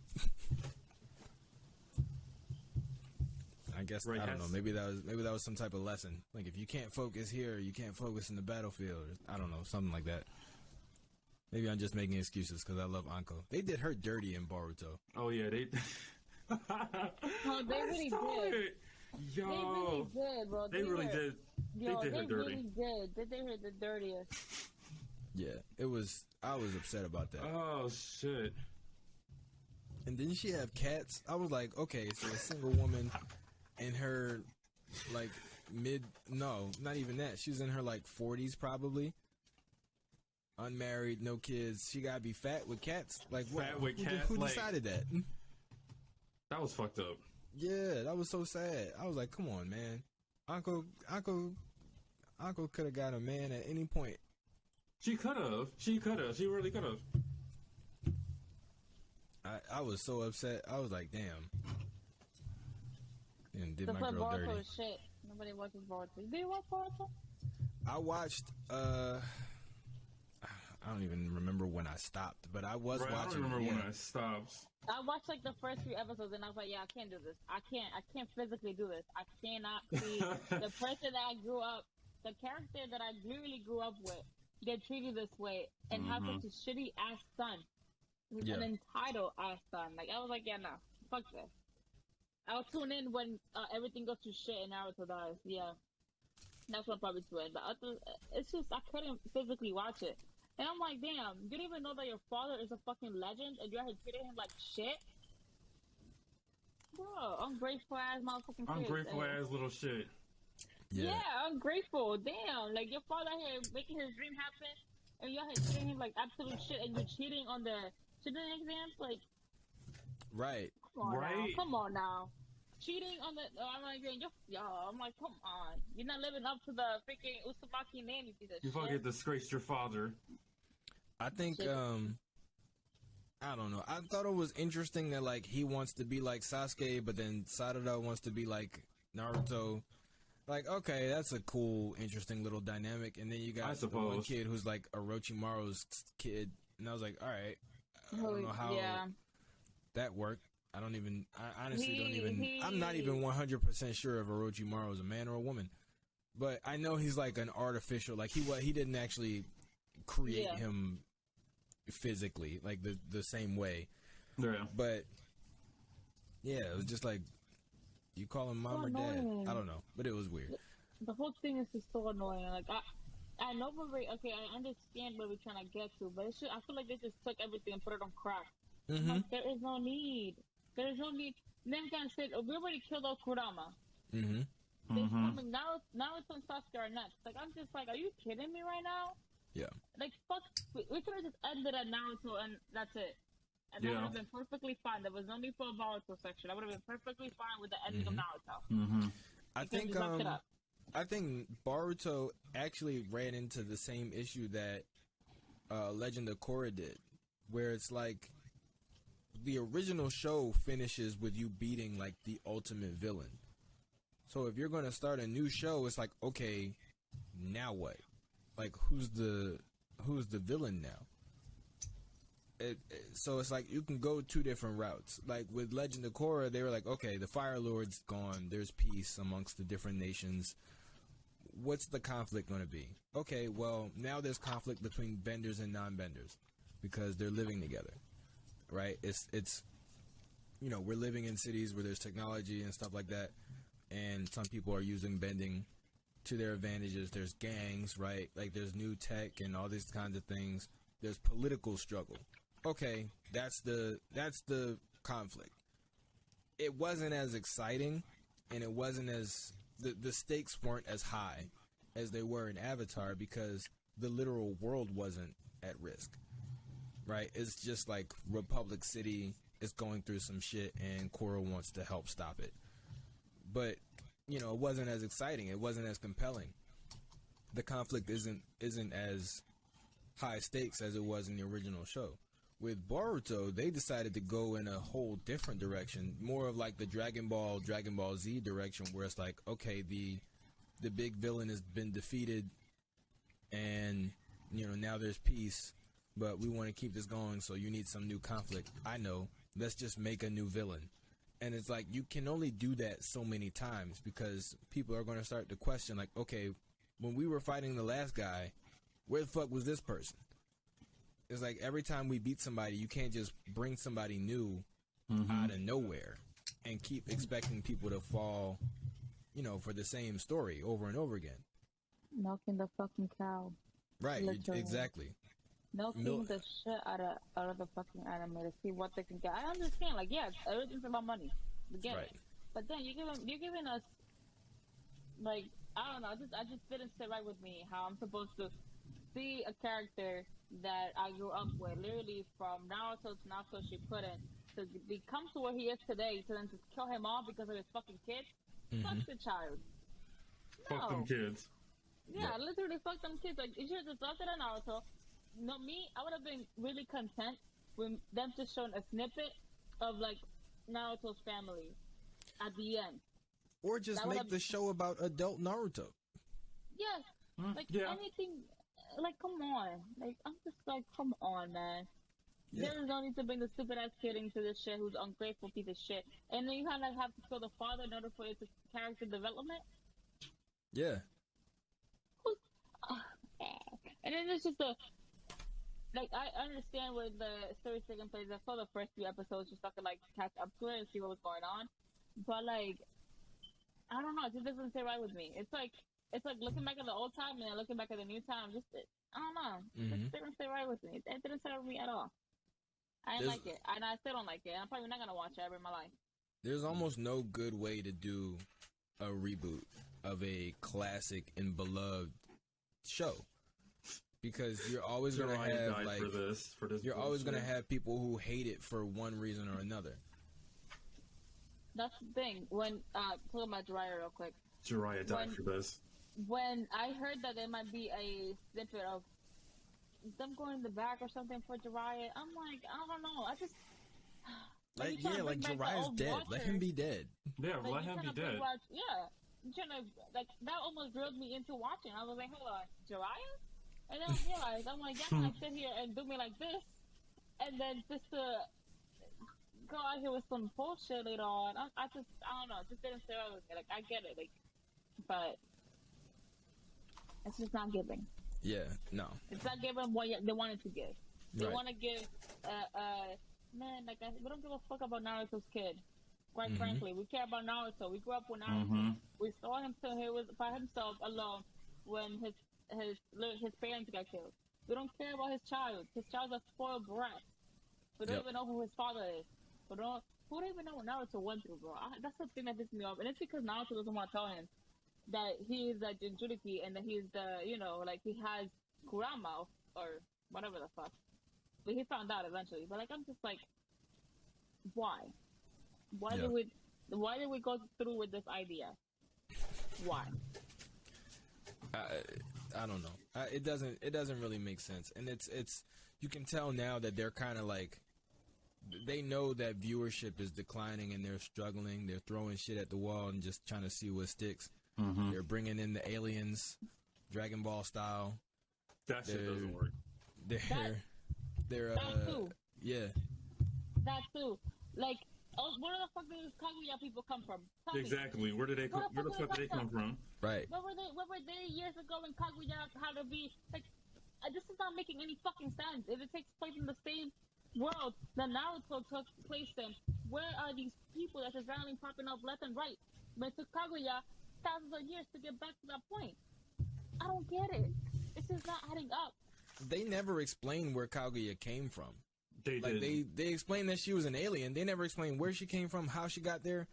I guess I don't know. Maybe that was some type of lesson. Like if you can't focus here, you can't focus in the battlefield. Or, I don't know, something like that. Maybe I'm just making excuses because I love Anko. They did her dirty in BrOtaku. Oh yeah, they. Oh, they really did. Yo, they really did, bro. They really did. Yo, they did her dirty. Really did. They did her the dirtiest. Yeah, it was. I was upset about that. Oh shit. And didn't she have cats? I was like, okay, so a single woman in her, like, no, not even that. She's in her, like, 40s probably. Unmarried, no kids. She gotta be fat with cats? Like, what? Fat with cats? Who like, decided that? That was fucked up. Yeah, that was so sad. I was like, come on, man. Uncle could have got a man at any point. She could have. She really could have. I was so upset. I was like, damn. And did The my girl Boruto dirty. is shit. Nobody watches Boruto. Do you watch Boruto? I watched, I don't even remember when I stopped, but I was watching. I don't remember when I stopped. I watched like the first few episodes and I was like, yeah, I can't do this. I can't physically do this. I cannot see the person that I grew up, the character that I literally grew up with, get treated this way and have such a shitty ass son. Yeah. An entitled ass son. Like, I was like, yeah, nah, fuck this. I'll tune in when everything goes to shit and Naruto dies. Yeah. That's what I'm probably doing. But it's just, I couldn't physically watch it. And I'm like, damn, you didn't even know that your father is a fucking legend and you're treating him like shit? Bro, ungrateful ass motherfucking kids. Ungrateful ass little shit. Yeah, ungrateful. Damn. Like, your father here making his dream happen and you're treating him like absolute shit and you're cheating on the exams? Like, Right. Come on now. Cheating on the, I'm like, I'm like, come on. You're not living up to the freaking Uzumaki name, you piece of shit. You fucking disgraced your father. I think, I don't know. I thought it was interesting that, like, he wants to be like Sasuke, but then Sarada wants to be like Naruto. Like, okay, that's a cool, interesting little dynamic. And then you got the one kid who's like Orochimaru's kid. And I was like, all right, I don't know how that worked. I honestly don't even, I'm not even 100% sure if Orochimaru is a man or a woman. But I know he's like an artificial, like he didn't actually create him physically, like the same way. Yeah. But, yeah, it was just like, you call him mom or dad? I don't know, but it was weird. The whole thing is just so annoying. Like, I know I understand where we're trying to get to, but I feel like they just took everything and put it on crack. Like, there is no need. There is no need. Them guys said, we already killed off Kurama. They're coming now. Now it's on Sasuke or next. Like, I'm just like, are you kidding me right now? Yeah. Like, fuck. We could have just ended at Naruto and that's it. And that would have been perfectly fine. There was no need for a Boruto section. I would have been perfectly fine with the ending of Naruto. I think Boruto actually ran into the same issue that Legend of Korra did, where it's like the original show finishes with you beating like the ultimate villain. So if you're going to start a new show, it's like, okay, now what? Like, who's the villain now? So it's like you can go two different routes. Like with Legend of Korra, they were like, okay, the Fire Lord's gone. There's peace amongst the different nations. What's the conflict going to be? Okay, well, now there's conflict between benders and non-benders because they're living together, right? It's we're living in cities where there's technology and stuff like that, and some people are using bending to their advantages. There's gangs, right? Like there's new tech and all these kinds of things. There's political struggle. Okay, that's the conflict. It wasn't as exciting, and it wasn't as the stakes weren't as high as they were in Avatar because the literal world wasn't at risk, right? It's just like Republic City is going through some shit, and Korra wants to help stop it. But it wasn't as exciting. It wasn't as compelling. The conflict isn't as high stakes as it was in the original show. With Boruto, they decided to go in a whole different direction, more of like the Dragon Ball Z direction, where it's like, okay, the big villain has been defeated, and now there's peace, but we want to keep this going, so you need some new conflict. I know, let's just make a new villain. And it's like, you can only do that so many times because people are going to start to question, like, okay, when we were fighting the last guy, where the fuck was this person? It's like every time we beat somebody, you can't just bring somebody new out of nowhere and keep expecting people to fall, for the same story over and over again. Milking the fucking cow. Right, exactly. milking the shit out of the fucking anime to see what they can get. I understand, like, yeah, everything's about money. We get it. But then you're giving us, like, I don't know, I just didn't sit right with me how I'm supposed to see a character that I grew up with, literally from Naruto to Naruto Shippuden, to become to where he is today, to then just kill him off because of his fucking kids. Fuck the child. Fuck them kids. Yeah, literally fuck them kids. Like, you should have just left it in Naruto. No, me, I would have been really content with them just showing a snippet of, like, Naruto's family at the end. Or just make the show about adult Naruto. Yes. Like, anything. Like, come on. Like, I'm just like, come on, man. Yeah. There is no need to bring the stupid ass kid into this shit who's ungrateful piece of shit. And then you kind of have to kill the father in order for it to character development. Yeah. And then it's just like, I understand where the story's taking place. I saw the first few episodes just so I could, like, catch up to it and see what was going on. But, like, I don't know. It just doesn't sit right with me. It's like looking back at the old time and then looking back at the new time. Just, I don't know. It didn't sit right with me. It didn't sit right with me at all. I didn't like it. And I still don't like it. I'm probably not going to watch it ever in my life. There's almost no good way to do a reboot of a classic and beloved show. Because you're always going to have, like, you're always going to have people who hate it for one reason or another. That's the thing. When, talking about Jiraiya real quick. Jiraiya died for this. When I heard that there might be a snippet of them going in the back or something for Jiraiya, I'm like, I don't know. I just... Like, yeah, like, Jiraiya's dead. Watcher. Let him be dead. Yeah, like, let him be dead. Yeah. I'm trying to, like, that almost drilled me into watching. I was like, hold on, Jiraiya? And then I realized, I'm like, y'all gonna sit here and do me like this, and then just to go out here with some bullshit later on. I don't know, it just didn't sit right with me. Like, I get it, like, but it's just not giving. Yeah, no. It's not giving what they wanted to give. They Right. want to give, man, like, we don't give a fuck about Naruto's kid. Quite frankly, we care about Naruto. We grew up with Naruto. We saw him till he was by himself alone when his parents got killed. We don't care about his child. His child's a spoiled brat. We don't even know who his father is. Who don't even know what Naruto went through, bro. That's the thing that pisses me off. And it's because Naruto doesn't want to tell him that he is a Jinchuriki and that he's the, you know, like, he has Kurama or whatever the fuck. But he found out eventually. But, like, I'm just like, why? Why did we go through with this idea? Why? I don't know. It doesn't really make sense. And it's you can tell now that they're kind of like, they know that viewership is declining and they're struggling. They're throwing shit at the wall and just trying to see what sticks. They're bringing in the aliens, Dragon Ball style. That shit doesn't work. They're that too. Yeah. That too. Like, where the fuck did these Kaguya people come from? Exactly. Where did they come? Where the fuck did they come from? Right. Where were they years ago when Kaguya had to be like? This is not making any fucking sense. If it takes place in the same world that Naruto took place in, where are these people that are randomly popping up left and right? But it took Kaguya thousands of years to get back to that point. I don't get it. It's just not adding up. They never explained where Kaguya came from. They explained that she was an alien. They never explained where she came from, how she got there,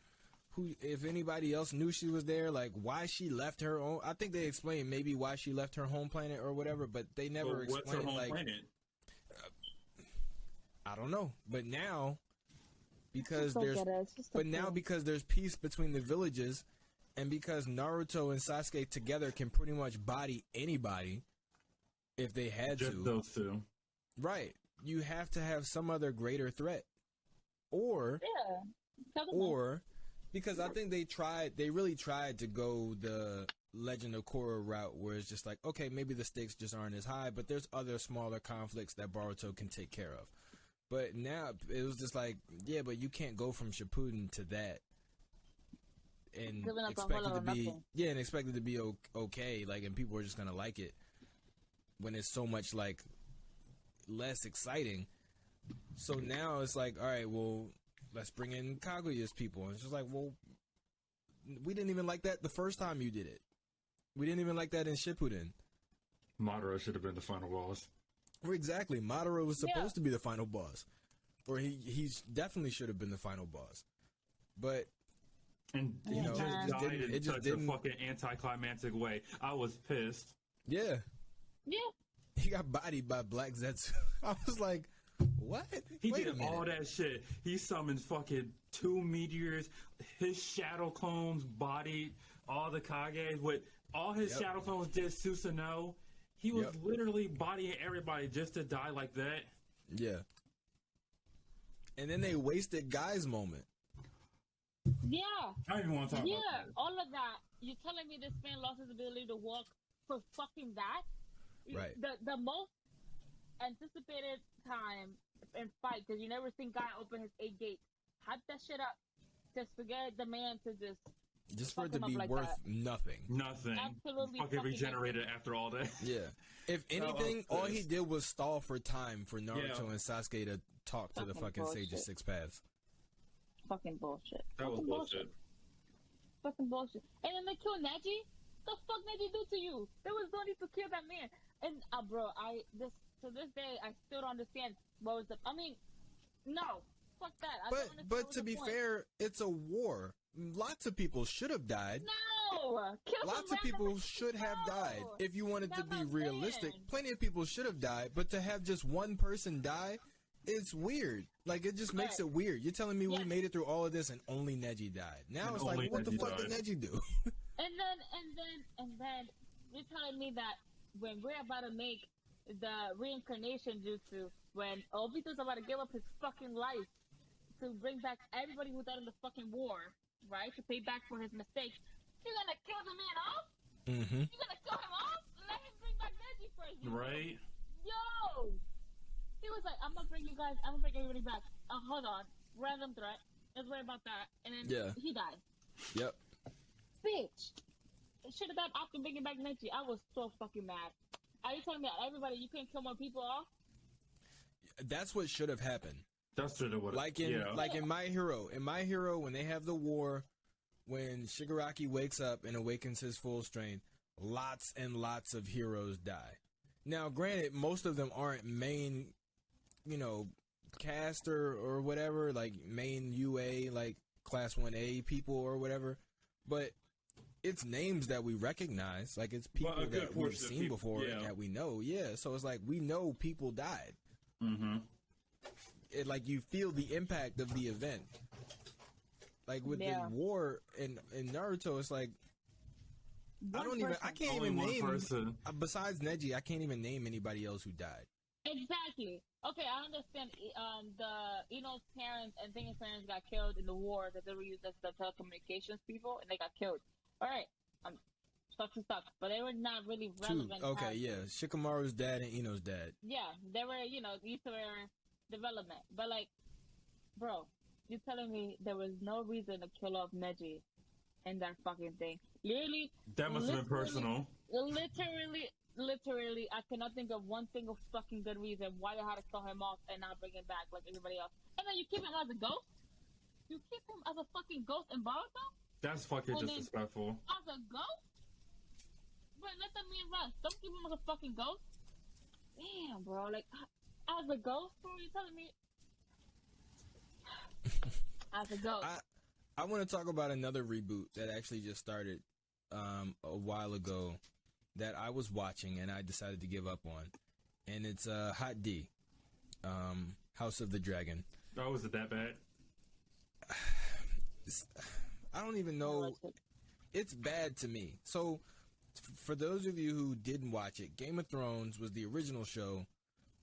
who, if anybody else knew she was there, like why she left her own. I think they explained maybe why she left her home planet or whatever, but they never explained. What's her home like planet? I don't know, but now because because there's peace between the villages, and because Naruto and Sasuke together can pretty much body anybody if they had Just to. those two, right? You have to have some other greater threat, or because I think they really tried to go the Legend of Korra route, where it's just like, okay, maybe the stakes just aren't as high, but there's other smaller conflicts that Boruto can take care of. But now it was just like, yeah, but you can't go from Shippuden to that and expect it to be okay, like, and people are just gonna like it when it's so much like less exciting. So now it's like, all right, well, let's bring in Kaguya's people. And it's just like, well, we didn't even like that the first time you did it. We didn't even like that in Shippuden. Madara should have been the final boss. Exactly. Madara was supposed to be the final boss. Or he definitely should have been the final boss. But And he know, just died in it just such didn't- a fucking anticlimactic way. I was pissed. yeah, Yeah. he got bodied by Black Zetsu. I was like, what? He Wait a did minute. all that shit. He summoned fucking 2 meteors. His shadow clones bodied all the Kages. With all his Yep. shadow clones did Susanoo. He was Yep. literally bodying everybody just to die like that. Yeah. And then they wasted Guy's moment. Yeah. I don't even want to talk Yeah. about that. All of that. You're telling me this man lost his ability to walk for fucking that? Right. The most anticipated time in fight, because you never seen Guy open his 8 gates. Hype that shit up. Just forget the man to Just for it to Fuck him be up like worth that. nothing. Nothing. Absolutely Fucking fucking regenerated after all that. Yeah. If anything, was all he pissed. did was stall for time for Naruto Yeah. and Sasuke to talk to the Fucking fucking Sage of bullshit. 6 Paths. fucking bullshit. That was Fucking bullshit. Fucking bullshit. And then they kill Neji? The fuck Neji do to you? There was no need to kill that man. And bro, to this day I still don't understand what was the. I mean, no, fuck that. I don't understand But what was to the be point. fair, it's a war. Lots of people should have died. No, kill Lots some of people random- should have No. died. If you wanted to That's be what I'm realistic, saying. plenty of people should have died. But to have just one person die, it's weird. Like, it just makes Right. it weird. You're telling me we Yes. made it through all of this and only Neji died. Now And it's only like, what the Neji fuck did died. Neji do? And then you're telling me that when we're about to make the reincarnation jutsu, when Obito's about to give up his fucking life to bring back everybody who died in the fucking war, right? To pay back for his mistakes, you're gonna kill the man off? Mm-hmm. You're gonna kill him off? Let him bring back Neji first. Right? Yo! He was like, I'm gonna bring everybody back. Hold on. Random threat. Let's worry about that. And then Yeah. he died. Yep. Bitch! It should have done after bringing back Neji. I was so fucking mad. Are you telling me that everybody, you can't kill more people off? That's what should have happened. That's sort of what. Like in My Hero. In My Hero, when they have the war, when Shigaraki wakes up and awakens his full strength, lots and lots of heroes die. Now, granted, most of them aren't main, cast or whatever, like main UA, like Class 1A people or whatever, but it's names that we recognize. Like, it's people Well, a good that we've portion of seen people, before and yeah. that we know. Yeah, so it's like we know people died. Mm-hmm. It, like, you feel the impact of the event. Like with Yeah. the war in Naruto, it's like I can't Only even one name person. besides Neji. I can't even name anybody else who died. Exactly. Okay, I understand. The Ino's parents and Thingy's parents got killed in the war that they were used as the telecommunications people, and they got killed. All right, sucks to suck, but they were not really relevant. Okay, characters. yeah, Shikamaru's dad and Ino's dad. Yeah, they were, used to their development. But, like, bro, you're telling me there was no reason to kill off Neji in that fucking thing. Literally. That must have been personal. Literally, I cannot think of one single fucking good reason why they had to kill him off and not bring him back like everybody else. And then you keep him as a ghost? You keep him as a fucking ghost in Boruto? That's fucking Well, then- disrespectful. As a ghost? But let the man rest. Don't keep him as a fucking ghost. Damn, bro. Like, as a ghost, bro? You telling me? As a ghost. I want to talk about another reboot that actually just started a while ago that I was watching and I decided to give up on, and it's Hot D, House of the Dragon. Oh, was it that bad? I don't even know. It's bad to me. So, for those of you who didn't watch it, Game of Thrones was the original show.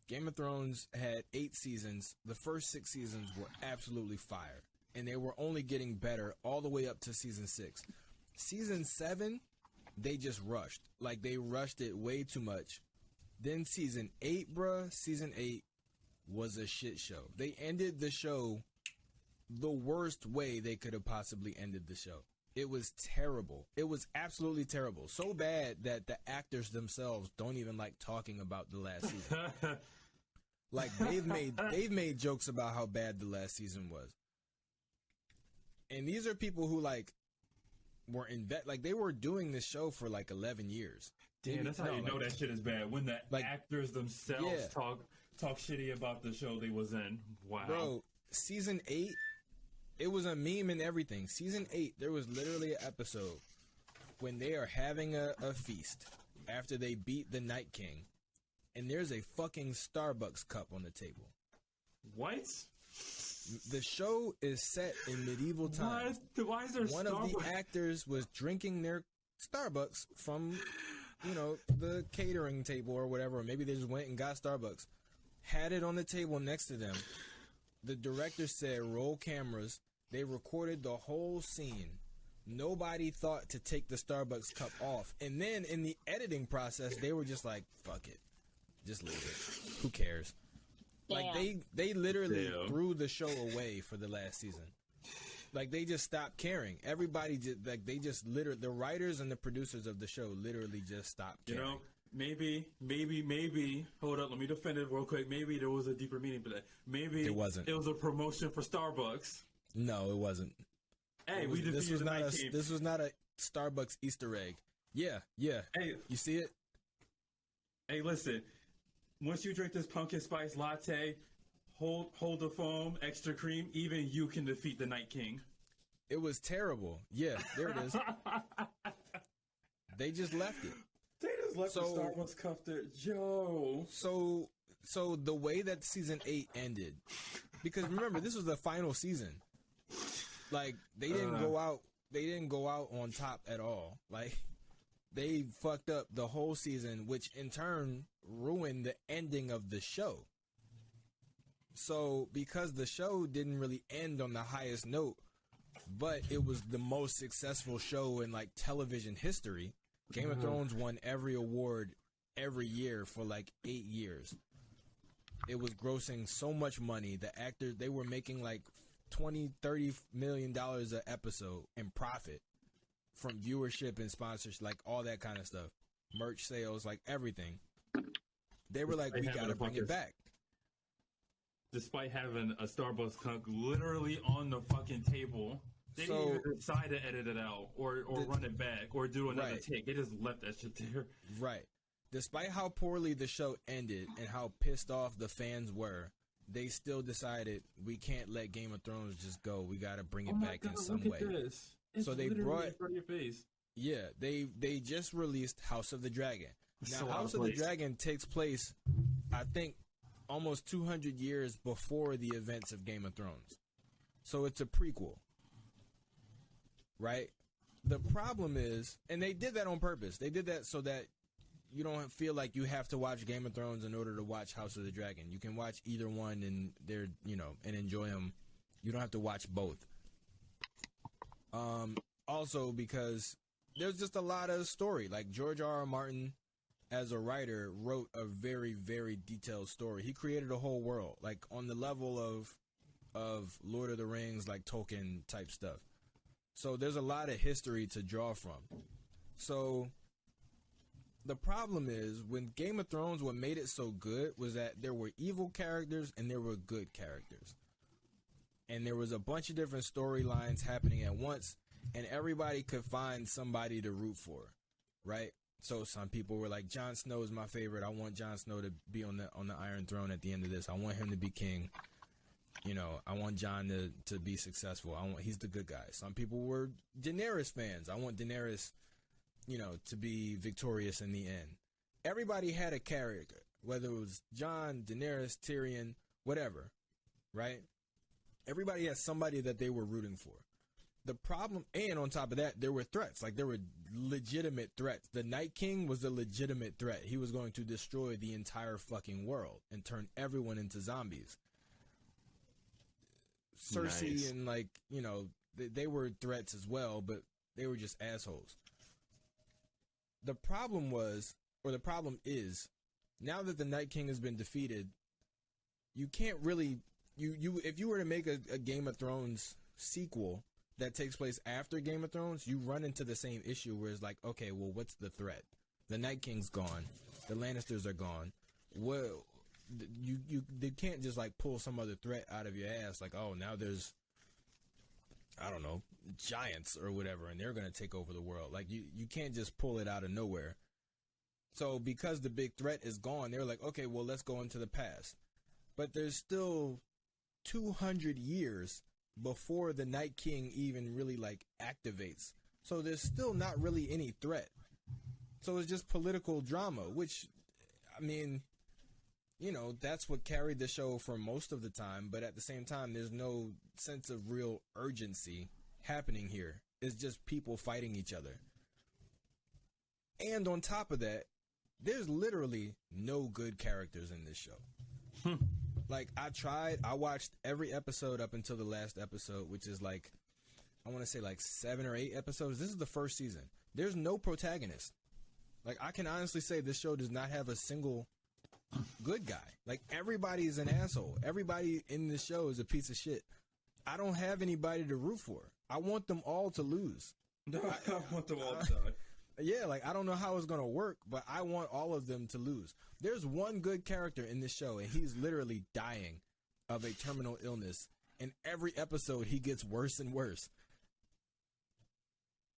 Game of Thrones had 8 seasons. The first 6 seasons were absolutely fire, and they were only getting better all the way up to season 6. Season 7, they just rushed. Like, they rushed it way too much. Then season 8, bruh, season 8 was a shit show. They ended the show the worst way they could have possibly ended the show. It was terrible. It was absolutely terrible. So bad that the actors themselves don't even like talking about the last season. Like, they've made jokes about how bad the last season was. And these are people who, like, were they were doing this show for like 11 years. Damn, that's how you know that shit is bad. When the like, actors themselves talk shitty about the show they was in. Wow. Bro, season 8, it was a meme and everything. Season 8, there was literally an episode when they are having a feast after they beat the Night King, and there's a fucking Starbucks cup on the table. What? The show is set in medieval times. Why is there One Starbucks? of the actors was drinking their Starbucks from, the catering table or whatever. Or maybe they just went and got Starbucks. Had it on the table next to them. The director said, roll cameras. They recorded the whole scene. Nobody thought to take the Starbucks cup off. And then in the editing process, they were just like, fuck it. Just leave it. Who cares? Like, they literally threw the show away for the last season. Like, they just stopped caring. Everybody just, like, they just literally, the writers and the producers of the show literally just stopped caring. Maybe, hold up, let me defend it real quick. Maybe there was a deeper meaning for that. Maybe it wasn't. It was a promotion for Starbucks. No, it wasn't. Hey, we defeated this was the not Night King. This was not a Starbucks Easter egg. Yeah. Hey, you see it? Hey, listen. Once you drink this pumpkin spice latte, hold the foam, extra cream, even you can defeat the Night King. It was terrible. Yeah, there it is. They just left it. They just left the Starbucks cup there. Yo. So the way that season 8 ended, because remember, this was the final season. Like, they didn't go out. They didn't go out on top at all. Like, they fucked up the whole season, which in turn ruined the ending of the show. So, because the show didn't really end on the highest note, but it was the most successful show in, like, television history, Game of Thrones won every award every year for, like, 8 years. It was grossing so much money. The actors, they were making, like, $20-30 million an episode in profit from viewership and sponsorship, like all that kind of stuff, merch sales, like everything. They were like, we gotta bring it back. Despite having a Starbucks cup literally on the fucking table, they didn't even decide to edit it out or run it back or do another take. They just left that shit there. Right. Despite how poorly the show ended and how pissed off the fans were, they still decided we can't let Game of Thrones just go. We got to bring it back in some way. So they brought in front of your face. Yeah, they just released House of the Dragon. Now, House of the Dragon takes place, I think, almost 200 years before the events of Game of Thrones. So it's a prequel. Right? The problem is, and they did that on purpose. They did that so that you don't feel like you have to watch Game of Thrones in order to watch House of the Dragon. You can watch either one and and enjoy them. You don't have to watch both. Also because there's just a lot of story. Like George R.R. Martin, as a writer, wrote a very, very detailed story. He created a whole world, like on the level of Lord of the Rings, like Tolkien type stuff. So there's a lot of history to draw from. So the problem is, when Game of Thrones, what made it so good was that there were evil characters and there were good characters. And there was a bunch of different storylines happening at once, and everybody could find somebody to root for, right? So some people were like, Jon Snow is my favorite. I want Jon Snow to be on the Iron Throne at the end of this. I want him to be king. I want Jon to be successful. He's the good guy. Some people were Daenerys fans. I want Daenerys, to be victorious in the end. Everybody had a character, whether it was Jon, Daenerys, Tyrion, whatever, right? Everybody has somebody that they were rooting for. The problem, and on top of that, there were threats. Like, there were legitimate threats. The Night King was a legitimate threat. He was going to destroy the entire fucking world and turn everyone into zombies. Cersei and, they were threats as well, but they were just assholes. The problem is, now that the Night King has been defeated, you can't really, if you were to make a Game of Thrones sequel that takes place after Game of Thrones, you run into the same issue where it's like, okay, well, what's the threat? The Night King's gone. The Lannisters are gone. Well, they can't just pull some other threat out of your ass. Like, oh, now there's, I don't know, giants or whatever, and they're going to take over the world. Like, you can't just pull it out of nowhere. So because the big threat is gone, they're like, okay, well, let's go into the past. But there's still 200 years before the Night King even really like activates. So there's still not really any threat. So it's just political drama, which, I mean, you know, that's what carried the show for most of the time. But at the same time, there's no sense of real urgency happening here. It's just people fighting each other. And on top of that, there's literally no good characters in this show. Like, I watched every episode up until the last episode, which is like, I want to say like 7 or 8 episodes. This is the first season. There's no protagonist. Like, I can honestly say this show does not have a single good guy. Like, everybody is an asshole. Everybody in this show is a piece of shit. I don't have anybody to root for. I want them all to lose. No, I want them all to die. Yeah, like, I don't know how it's going to work, but I want all of them to lose. There's one good character in this show, and he's literally dying of a terminal illness. And every episode, he gets worse and worse.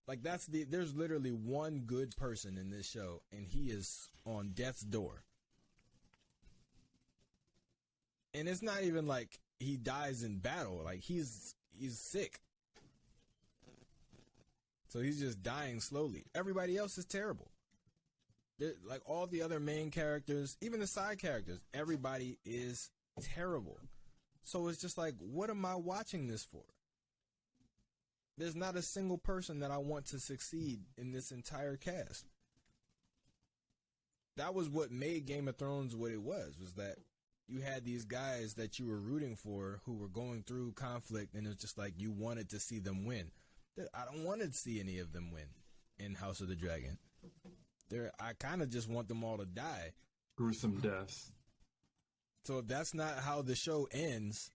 Like, there's literally one good person in this show, and he is on death's door. And it's not even like he dies in battle. Like, he's sick. So he's just dying slowly. Everybody else is terrible. Like, all the other main characters, even the side characters, everybody is terrible. So it's just like, what am I watching this for? There's not a single person that I want to succeed in this entire cast. That was what made Game of Thrones what it was that you had these guys that you were rooting for who were going through conflict, and it's just like you wanted to see them win. I don't want to see any of them win in House of the Dragon. I kind of just want them all to die. Gruesome deaths. So if that's not how the show ends,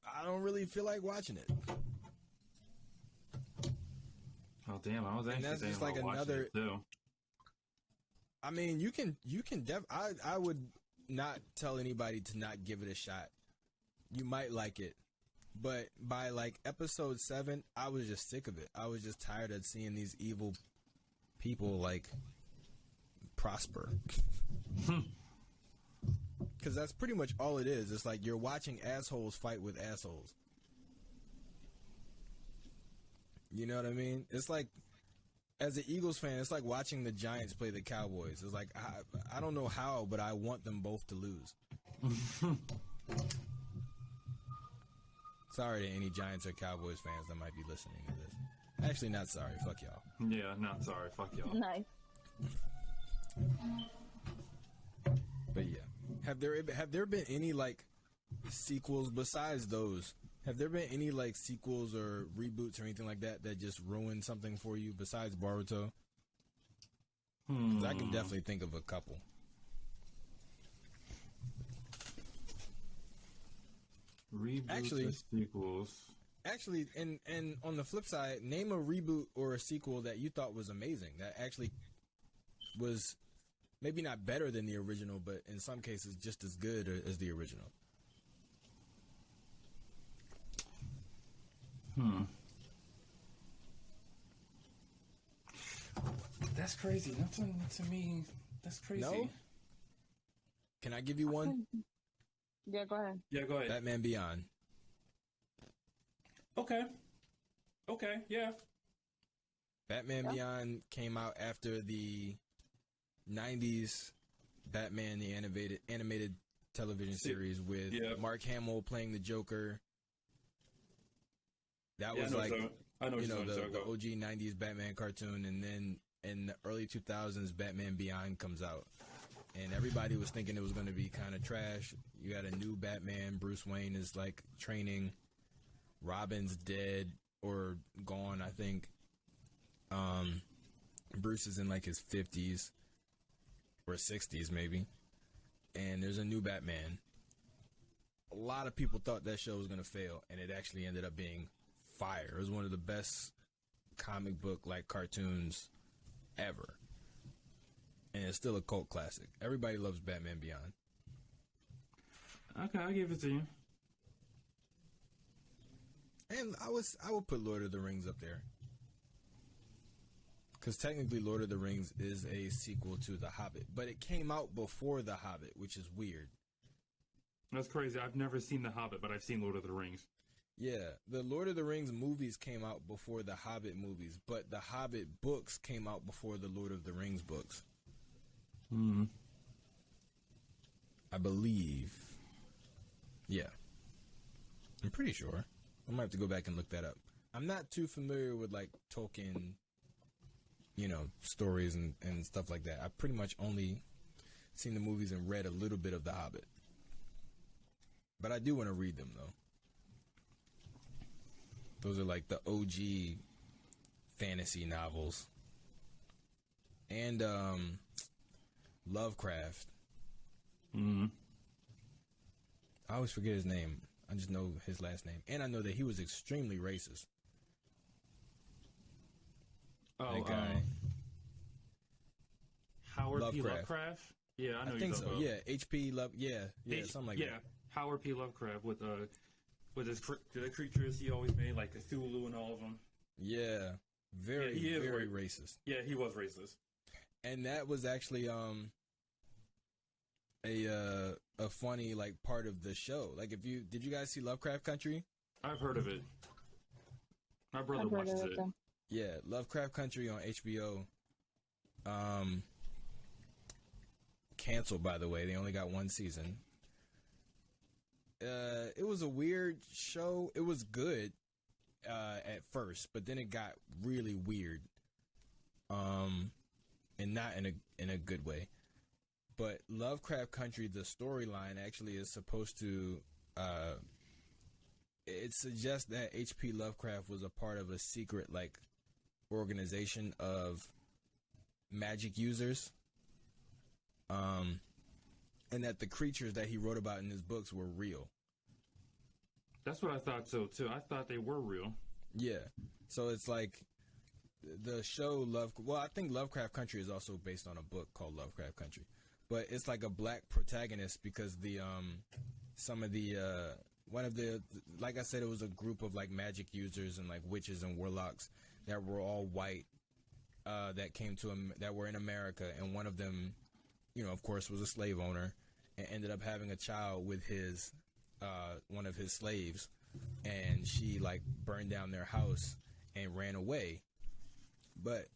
I don't really feel like watching it. Oh damn! I was actually that's thinking just like about another. It too. I mean, you can I would not tell anybody to not give it a shot. You might like it. But by like episode 7, I was just sick of it. I was just tired of seeing these evil people like prosper. Because that's pretty much all it is. It's like you're watching assholes fight with assholes. You know what I mean? It's like, as an Eagles fan, it's like watching the Giants play the Cowboys. It's like, I don't know how, but I want them both to lose. Sorry to any Giants or Cowboys fans that might be listening to this. Actually, not sorry. Fuck y'all. Yeah, not sorry. Fuck y'all. Nice. But yeah, have there been any like sequels besides those? Have there been any like sequels or reboots or anything like that that just ruined something for you besides BrOtaku? 'Cause I can definitely think of a couple. Reboots Actually, or sequels. Actually, and on the flip side, name a reboot or a sequel that you thought was amazing, that actually was maybe not better than the original, but in some cases just as good as the original. That's crazy. Not to me. That's crazy. No? Can I give you one? Yeah, go ahead. Yeah, go ahead. Batman Beyond. Okay, yeah. Batman Beyond came out after the 90s Batman, the animated television series with Mark Hamill playing the Joker. That was like, I know the OG 90s Batman cartoon, and then in the early 2000s, Batman Beyond comes out. And everybody was thinking it was going to be kind of trash. You got a new Batman. Bruce Wayne is like training. Robin's dead or gone, I think. Bruce is in like his 50s or 60s maybe. And there's a new Batman. A lot of people thought that show was going to fail, and it actually ended up being fire. It was one of the best comic book like cartoons ever. And it's still a cult classic. Everybody loves Batman Beyond. Okay, I'll give it to you. And I would put Lord of the Rings up there. Because technically Lord of the Rings is a sequel to The Hobbit, but it came out before The Hobbit, which is weird. That's crazy. I've never seen The Hobbit, but I've seen Lord of the Rings. Yeah, the Lord of the Rings movies came out before the Hobbit movies, but the Hobbit books came out before the Lord of the Rings books. Hmm. I believe. Yeah. I'm pretty sure. I might have to go back and look that up. I'm not too familiar with, like, Tolkien, stories and stuff like that. I've pretty much only seen the movies and read a little bit of The Hobbit. But I do want to read them, though. Those are, like, the OG fantasy novels. And, Lovecraft. Hmm. I always forget his name. I just know his last name. And I know that he was extremely racist. Oh, that guy. Howard Lovecraft. P. Lovecraft? Yeah, I know I think so. about. Yeah, H.P. Love. Yeah, something like that. Howard P. Lovecraft with his the creatures he always made, like Cthulhu and all of them. Yeah, very racist. Yeah, he was racist. And that was actually a funny like part of the show. Like, did you guys see Lovecraft Country? I've heard of it. My brother watches it. Yeah, Lovecraft Country on HBO. Canceled, by the way. They only got one season. It was a weird show. It was good at first, but then it got really weird. And not in a good way. But Lovecraft Country, the storyline actually is supposed to it suggests that H.P. Lovecraft was a part of a secret like organization of magic users. And that the creatures that he wrote about in his books were real. That's what I thought so too. I thought they were real. Yeah. So it's like the show I think Lovecraft Country is also based on a book called Lovecraft Country. But it's like a black protagonist because like I said, it was a group of like magic users and like witches and warlocks that were all white that were in America, and one of them, of course, was a slave owner and ended up having a child with his one of his slaves, and she like burned down their house and ran away. But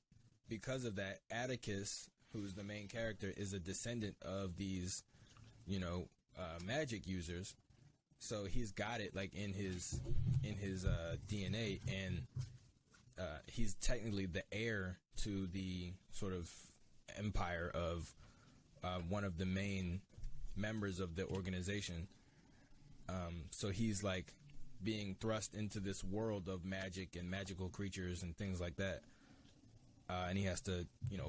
because of that, Atticus, who's the main character, is a descendant of these, magic users. So he's got it like in his DNA, and he's technically the heir to the sort of empire of one of the main members of the organization. So he's like being thrust into this world of magic and magical creatures and things like that. And he has to,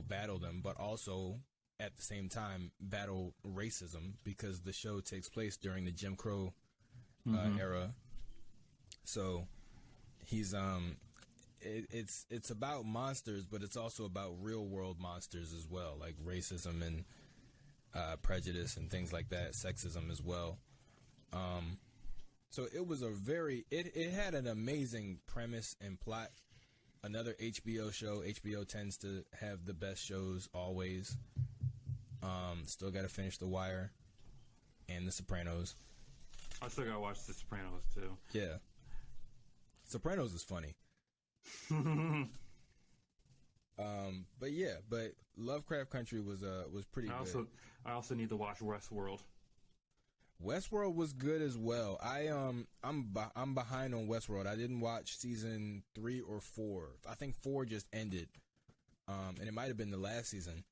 battle them, but also at the same time battle racism because the show takes place during the Jim Crow era. So he's it's about monsters, but it's also about real world monsters as well, like racism and prejudice and things like that, sexism as well. So it was it had an amazing premise and plot. Another HBO show. HBO tends to have the best shows always. Still got to finish The Wire and The Sopranos. I still gotta watch The Sopranos too. Yeah, Sopranos is funny. But Lovecraft Country was pretty good. I also need to watch Westworld. Westworld was good as well. I'm behind on Westworld. I didn't watch season 3 or 4. I think 4 just ended, and it might have been the last season.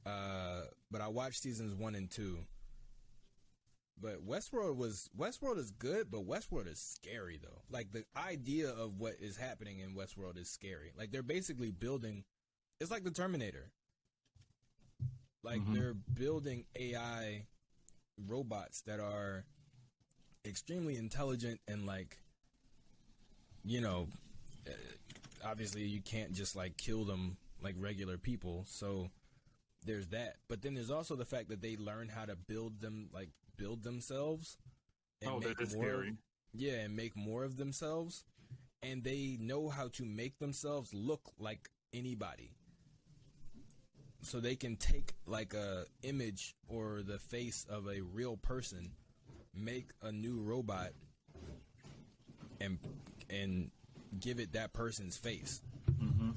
But I watched seasons 1 and 2. But Westworld is good, but Westworld is scary though. Like the idea of what is happening in Westworld is scary. Like they're basically building. It's like the Terminator. Like they're building AI robots that are extremely intelligent and like, obviously you can't just like kill them like regular people. So there's that. But then there's also the fact that they learn how to build themselves. And that is scary. And make more of themselves. And they know how to make themselves look like anybody. So they can take like a image or the face of a real person, make a new robot, and give it that person's face. Mm-hmm.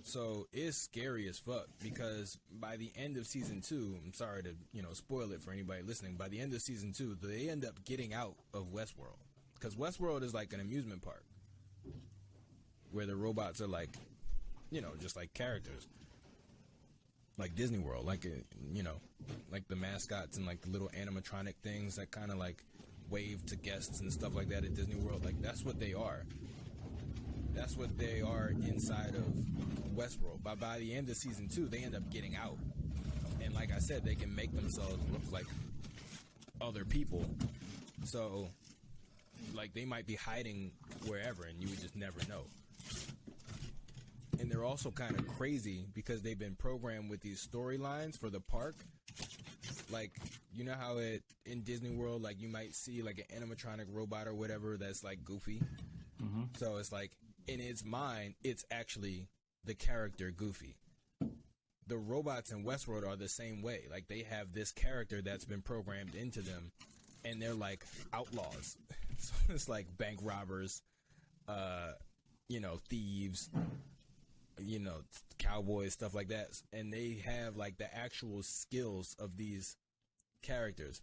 So it's scary as fuck, because by the end of season 2, I'm sorry to, spoil it for anybody listening. By the end of season 2, they end up getting out of Westworld, because Westworld is like an amusement park where the robots are like, just like characters, like Disney World, like like the mascots and like the little animatronic things that kind of like wave to guests and stuff like that at Disney World. Like, that's what they are. That's what they are inside of Westworld. But by the end of season 2, they end up getting out. And like I said, they can make themselves look like other people. So, like, they might be hiding wherever and you would just never know. And they're also kind of crazy because they've been programmed with these storylines for the park. Like, you know how in Disney World, like, you might see like an animatronic robot or whatever that's like Goofy. Mm-hmm. So it's like, in its mind, it's actually the character Goofy. The robots in Westworld are the same way. Like, they have this character that's been programmed into them, and they're like outlaws. So it's like bank robbers, thieves, cowboys, stuff like that. And they have like the actual skills of these characters.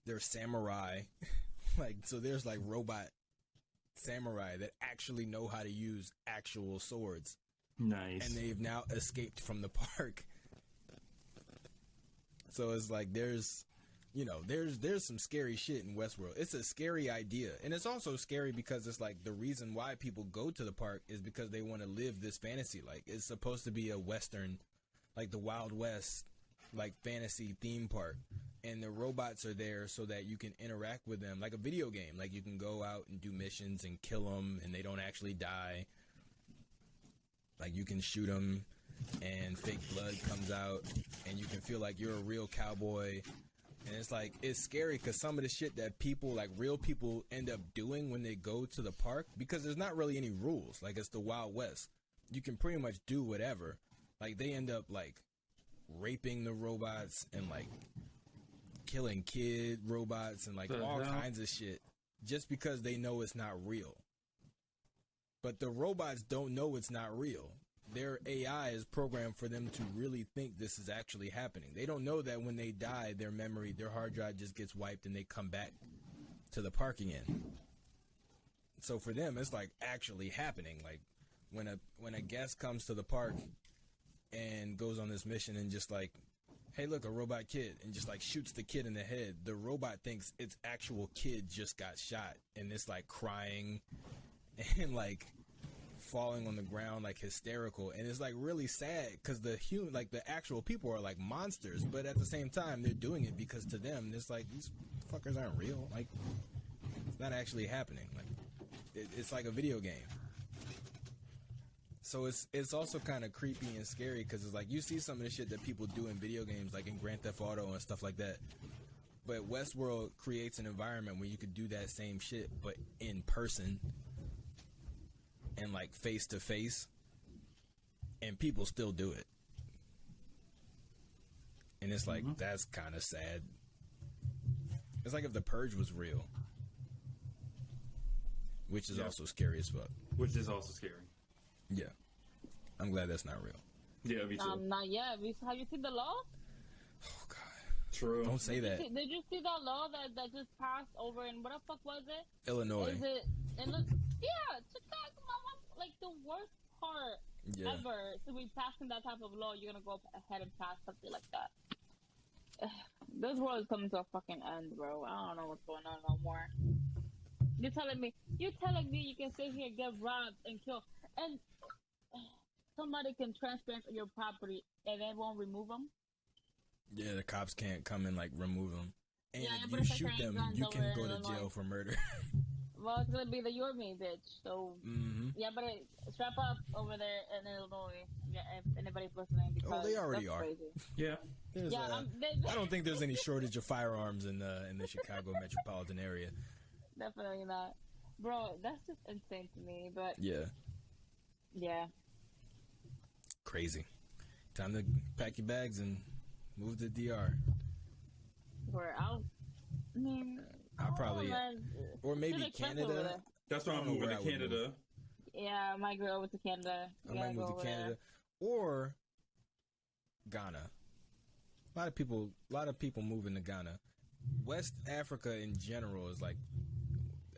They're samurai. Like, so there's like robot samurai that actually know how to use actual swords. Nice. And they've now escaped from the park. So it's like there's some scary shit in Westworld. It's a scary idea. And it's also scary because it's like the reason why people go to the park is because they want to live this fantasy. Like, it's supposed to be a Western, like the Wild West, like fantasy theme park. And the robots are there so that you can interact with them like a video game. Like, you can go out and do missions and kill them and they don't actually die. Like, you can shoot them and fake blood comes out and you can feel like you're a real cowboy. And it's like, it's scary because some of the shit that people, like real people, end up doing when they go to the park, because there's not really any rules. Like, it's the Wild West. You can pretty much do whatever. Like, they end up like raping the robots and like killing kid robots and like all kinds of shit just because they know it's not real. But the robots don't know it's not real. Their AI is programmed for them to really think this is actually happening. They don't know that when they die, their memory, their hard drive just gets wiped and they come back to the park again. So for them, it's like actually happening. Like, when a guest comes to the park and goes on this mission and just like, hey, look, a robot kid, and just like shoots the kid in the head, the robot thinks its actual kid just got shot, and it's like crying and like falling on the ground like hysterical, and it's like really sad because the actual people are like monsters, but at the same time they're doing it because to them it's like, these fuckers aren't real. Like, it's not actually happening. Like, it's like a video game. So it's also kind of creepy and scary because it's like, you see some of the shit that people do in video games, like in Grand Theft Auto and stuff like that. But Westworld creates an environment where you could do that same shit, but in person and like face to face, and people still do it. And it's like, that's kind of sad. It's like if The Purge was real, which is also scary as fuck. Which is also scary. Yeah. I'm glad that's not real. Yeah, me too. Not yet. Have you seen the law? Oh, God. True. Don't say that. Did you see that law that just passed over in, what the fuck was it? Illinois. It looks, yeah, Chicago, like the worst part ever to be passing that type of law. You're gonna go ahead and pass something like that. This world is coming to a fucking end, bro. I don't know what's going on no more. You're telling me you can sit here, get robbed, and kill, and somebody can trespass on your property and they won't remove them? Yeah, the cops can't come and like remove them. And Yeah, if but you if I shoot carry them, guns you over can go to Illinois. jail for murder. Well, it's gonna be the your me, bitch. So yeah, but strap up over there in Illinois. Yeah, if anybody's listening, because they already that's are. crazy. Yeah. I don't think there's any shortage of firearms in the Chicago metropolitan area. Definitely not, bro. That's just insane to me. But Yeah. Yeah. Crazy. Time to pack your bags and move to DR. Where I'll probably, or maybe It's expensive over Canada. there. That's why I I'm don't know moving where to I would Canada. Yeah, I might go over to Canada. I might move to Canada or Ghana. A lot of people moving to Ghana. West Africa in general is like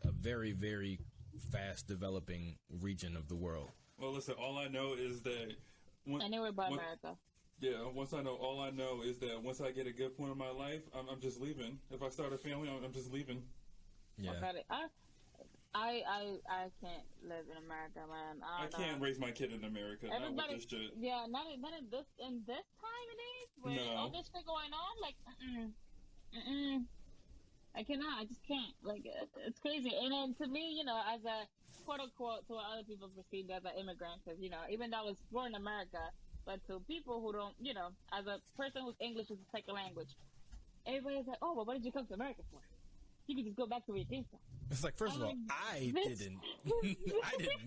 a very, very fast developing region of the world. Well, listen, all I know is that Anywhere but America. Yeah, all I know is that once I get a good point in my life, I'm just leaving. If I start a family, I'm just leaving. Yeah. I can't live in America, man. I can't raise my kid in America. Everybody, not with this shit. Yeah, not in this time and age where all this shit going on. Like, I cannot. I just can't. Like, it's crazy. And then to me, you know, as a quote unquote, to what other people perceive as an immigrant, because you know, even though I was born in America, but to people who don't, you know, as a person whose English is a second language, everybody's like, oh, well, what did you come to America for? You could just go back to where you came from. It's like, first of all, I didn't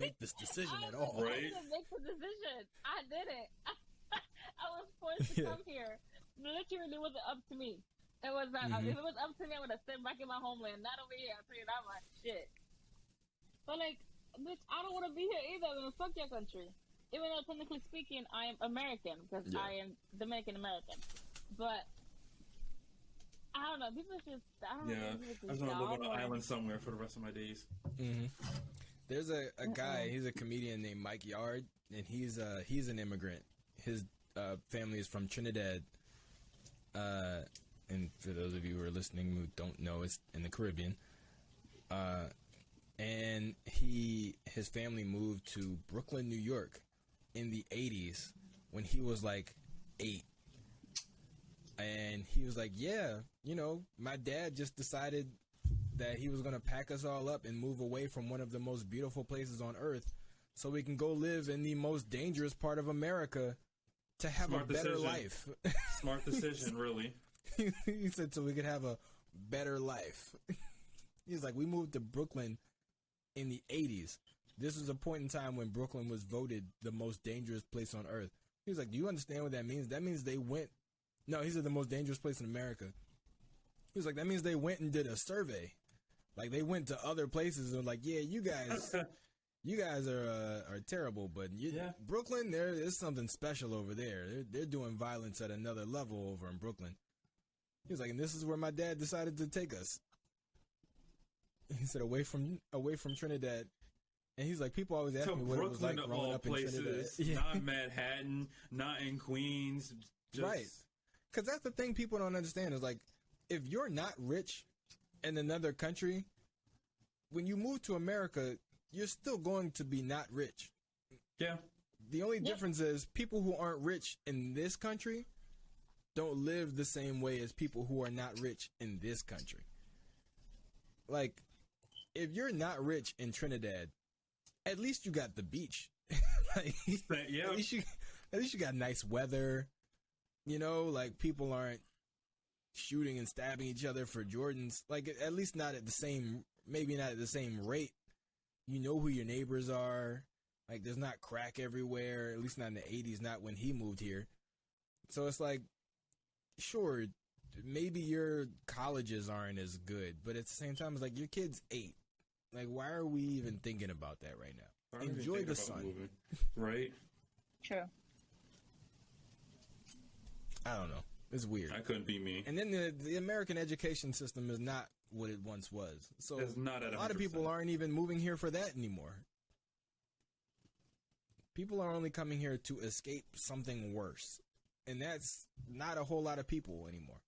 make this decision at all. Right? I didn't make the decision. I did it. I was forced to come here. Literally, it wasn't up to me. It was not. If it was up to me, I would have stayed back in my homeland, not over here. I'll tell you that much. Shit. But like, bitch, I don't want to be here either. Man. Fuck your country. Even though technically speaking, I am American because I am Dominican American. But I don't know. People just. I don't know. I just want to live on an island somewhere for the rest of my days. Mm-hmm. There's a guy. He's a comedian named Mike Yard, and he's an immigrant. His family is from Trinidad. And for those of you who are listening who don't know, it's in the Caribbean. And his family moved to Brooklyn, New York, in the 80s when he was like 8. And he was like, yeah, you know, my dad just decided that he was going to pack us all up and move away from one of the most beautiful places on earth so we can go live in the most dangerous part of America to have a better life. Smart decision, really. He said so we could have a better life. He's like, we moved to Brooklyn in the 80s. This was a point in time when Brooklyn was voted the most dangerous place on earth. He was like, do you understand what that means? That means they went... No, he said the most dangerous place in America. He was like, that means they went and did a survey. Like, they went to other places and like, yeah, you guys are terrible, but Brooklyn, there is something special over there. They're doing violence at another level over in Brooklyn. He was like, and this is where my dad decided to take us. He said, away from Trinidad. And he's like, people always ask me what it was like growing up in Trinidad. Yeah. Not Manhattan, not in Queens. Right. Because that's the thing people don't understand is like, if you're not rich in another country, when you move to America, you're still going to be not rich. Yeah. The only difference is people who aren't rich in this country don't live the same way as people who are not rich in this country. Like, if you're not rich in Trinidad, at least you got the beach. Like, yeah. At least you got nice weather. You know, like people aren't shooting and stabbing each other for Jordans. Like at least not at the same, maybe not at the same rate. You know who your neighbors are. Like there's not crack everywhere. At least not in the 80s. Not when he moved here. So it's like, sure, maybe your colleges aren't as good, but at the same time, it's like your kid's 8. Like why are we even thinking about that right now? Enjoy the sun. Moving. Right? True. I don't know. It's weird. That couldn't be me. And then the American education system is not what it once was. So it's not at 100%. A lot of people aren't even moving here for that anymore. People are only coming here to escape something worse. And that's not a whole lot of people anymore.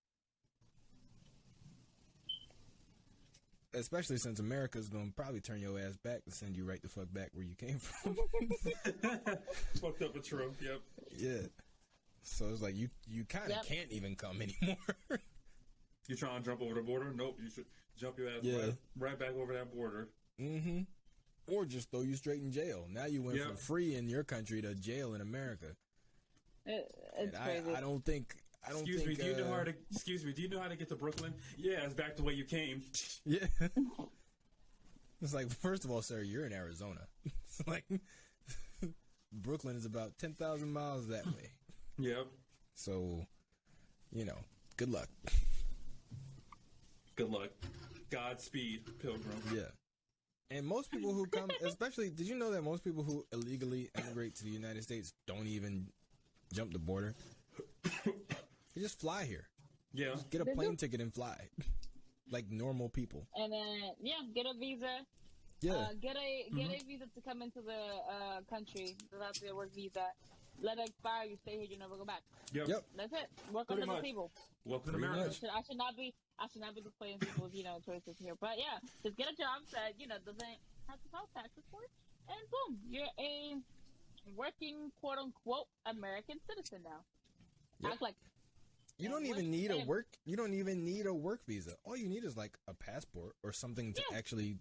Especially since America's going to probably turn your ass back and send you right the fuck back where you came from. Fucked up a true. Yep. Yeah. So it's like you kind of can't even come anymore. You trying to jump over the border? Nope. You should jump your ass right back over that border. Mm-hmm. Or just throw you straight in jail. Now you went from free in your country to jail in America. It's crazy. I don't think. Excuse me. Do you know how to get to Brooklyn? Yeah, it's back the way you came. Yeah. It's like, first of all, sir, you're in Arizona. It's like, Brooklyn is about 10,000 miles that way. Yep. So, good luck. Good luck. Godspeed, Pilgrim. Yeah. And most people who come, especially, did you know that most people who illegally immigrate to the United States don't even jump the border? They just fly here. Yeah. Just get a plane ticket and fly. Like normal people. And then, get a visa. Yeah. Get a visa to come into the country. That's your work visa. Let it expire. You stay here. You never go back. Yep. That's it. Work Pretty under the much. table. Welcome to Pretty America. much. I should not be displaying people's choices here. But yeah, just get a job that doesn't have to file taxes for it, and boom, you're a working quote unquote American citizen now. Yep. Act like You don't even need a work. You don't even need a work visa. All you need is like a passport or something to actually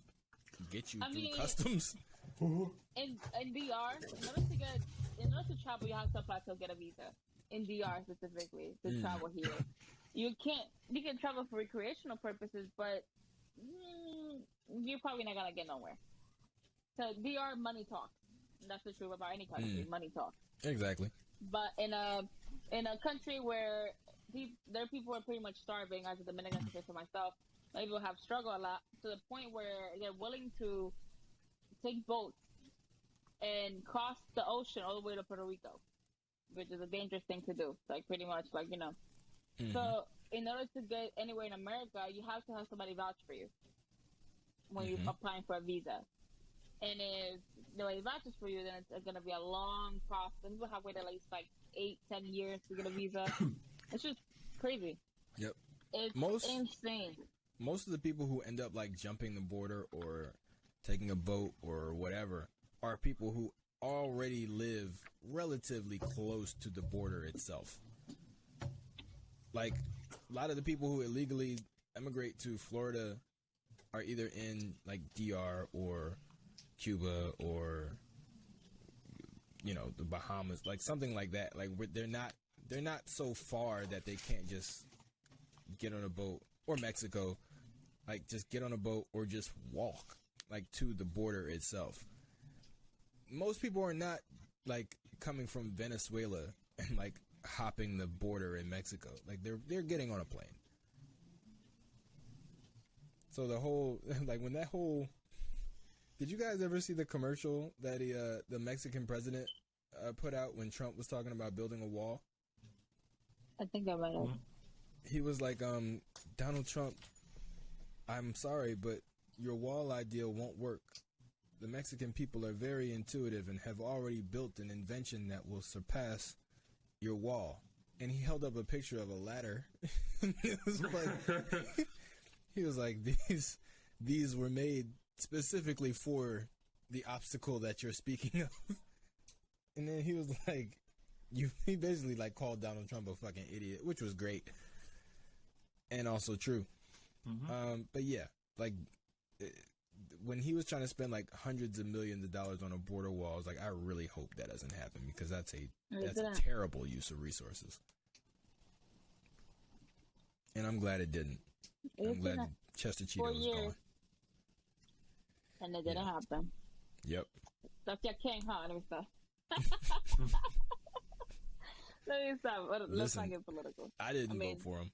get you through customs. in DR, in order to travel, you have to apply to get a visa. In DR specifically, to travel here, you can travel for recreational purposes, but you're probably not gonna get nowhere. So DR money talks. That's the truth about any country. Money talks. Exactly. But in a country where their people are pretty much starving, as a Dominican citizen for myself, people have struggled a lot to the point where they're willing to take boats and cross the ocean all the way to Puerto Rico, which is a dangerous thing to do. Like pretty much, So in order to get anywhere in America, you have to have somebody vouch for you when you're applying for a visa. And if nobody vouches for you, then it's going to be a long process. People have waited at least 8-10 years to get a visa. It's just crazy. Yep. It's insane. Most of the people who end up jumping the border or taking a boat or whatever are people who already live relatively close to the border itself. Like a lot of the people who illegally immigrate to Florida are either in DR or Cuba or the Bahamas, something like that. They're not so far that they can't just get on a boat, or Mexico, just get on a boat or just walk to the border itself. Most people are not coming from Venezuela and hopping the border in Mexico. They're getting on a plane. So the whole when that whole, did you guys ever see the commercial that the Mexican president put out when Trump was talking about building a wall? I think I might have. He was like, Donald Trump, I'm sorry, but your wall idea won't work. The Mexican people are very intuitive and have already built an invention that will surpass your wall. And he held up a picture of a ladder. It was he was like, these were made specifically for the obstacle that you're speaking of. And then he was like, he basically called Donald Trump a fucking idiot, which was great and also true. But yeah, when he was trying to spend hundreds of millions of dollars on a border wall, I was like, I really hope that doesn't happen, because that's a terrible use of resources. And I'm glad it didn't. I'm glad Chester Cheeto was gone. And it didn't happen. Yep. That's your king, huh? Let me stop. Let me stop. Let's not get political. I didn't vote for him.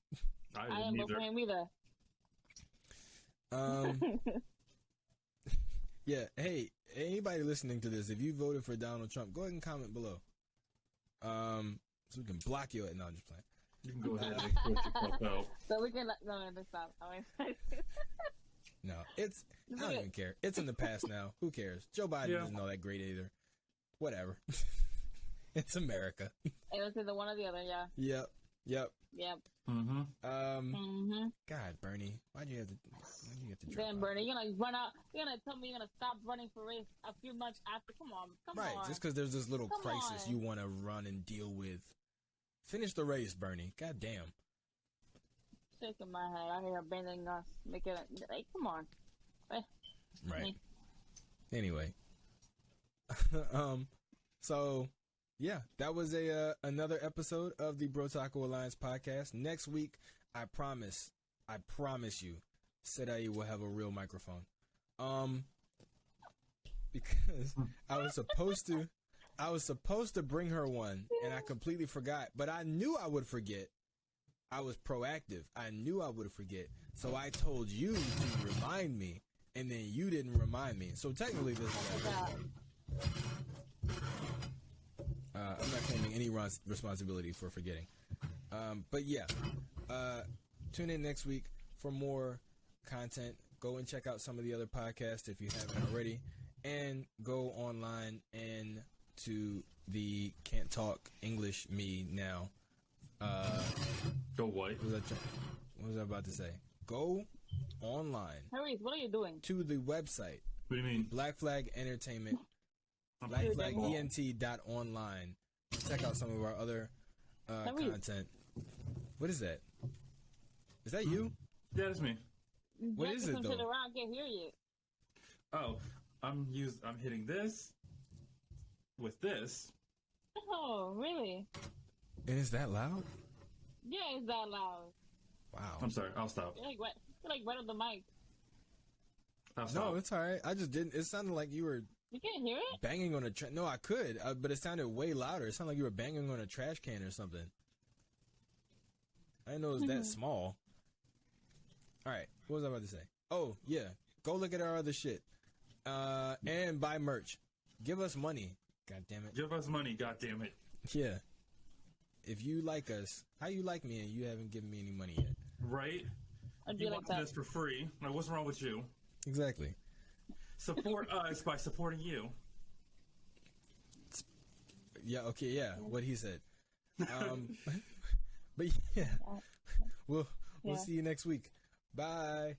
I didn't vote for him either. Yeah. Hey, anybody listening to this, if you voted for Donald Trump, go ahead and comment below. So we can block you. No, I'm just playing. You can go ahead and export yourself out. So we can no, stop. No, I don't even care. It's in the past now. Who cares? Joe Biden doesn't know that great either. Whatever. It's America. It was either one or the other, yeah. Yep. Mm-hmm. God, Bernie, why'd you have to drop Then out? Bernie, you're gonna run out. You're gonna tell me you're gonna stop running for race a few months after. Come on. Right, just because there's this little crisis you want to run and deal with. Finish the race, Bernie. God damn. Shaking my head. I hear abandoning us. Make it come on. Right. Anyway. So yeah, that was another episode of the BrOtaku Alliance podcast. Next week, I promise you, Sedai will have a real microphone. Because I was supposed I was supposed to bring her one, and I completely forgot. But I knew I would forget. I was proactive. I knew I would forget. So I told you to remind me, and then you didn't remind me. So technically, this is I'm not claiming any responsibility for forgetting. But yeah, tune in next week for more content. Go and check out some of the other podcasts if you haven't already, and go online and to the Can't Talk English Me now. Go what? What was I about to say? Go online. Harry, what are you doing? To the website. What do you mean? Black Flag Entertainment. BlackFlagENT.online. Check out some of our other content. What is that? Is that you? Yeah, that's me. What is it though? I can't hear you. Oh, I'm hitting this with this. Oh, really? And is that loud? Yeah, it's that loud. Wow. I'm sorry. I'll stop. You're like right on the mic. I'll stop. No, it's all right. I just didn't. It sounded like you were. You can't hear it? Banging on a no, I could, but it sounded way louder. It sounded like you were banging on a trash can or something. I didn't know it was that small. All right, what was I about to say? Oh yeah, go look at our other shit, and buy merch. Give us money. God damn it. Give us money. God damn it. Yeah. If you like us, how you like me and you haven't given me any money yet? Right? I do You like want that. this for free. Like, what's wrong with you? Exactly. Support us by supporting you. Yeah. Okay. Yeah. What he said. But yeah, we'll see you next week. Bye.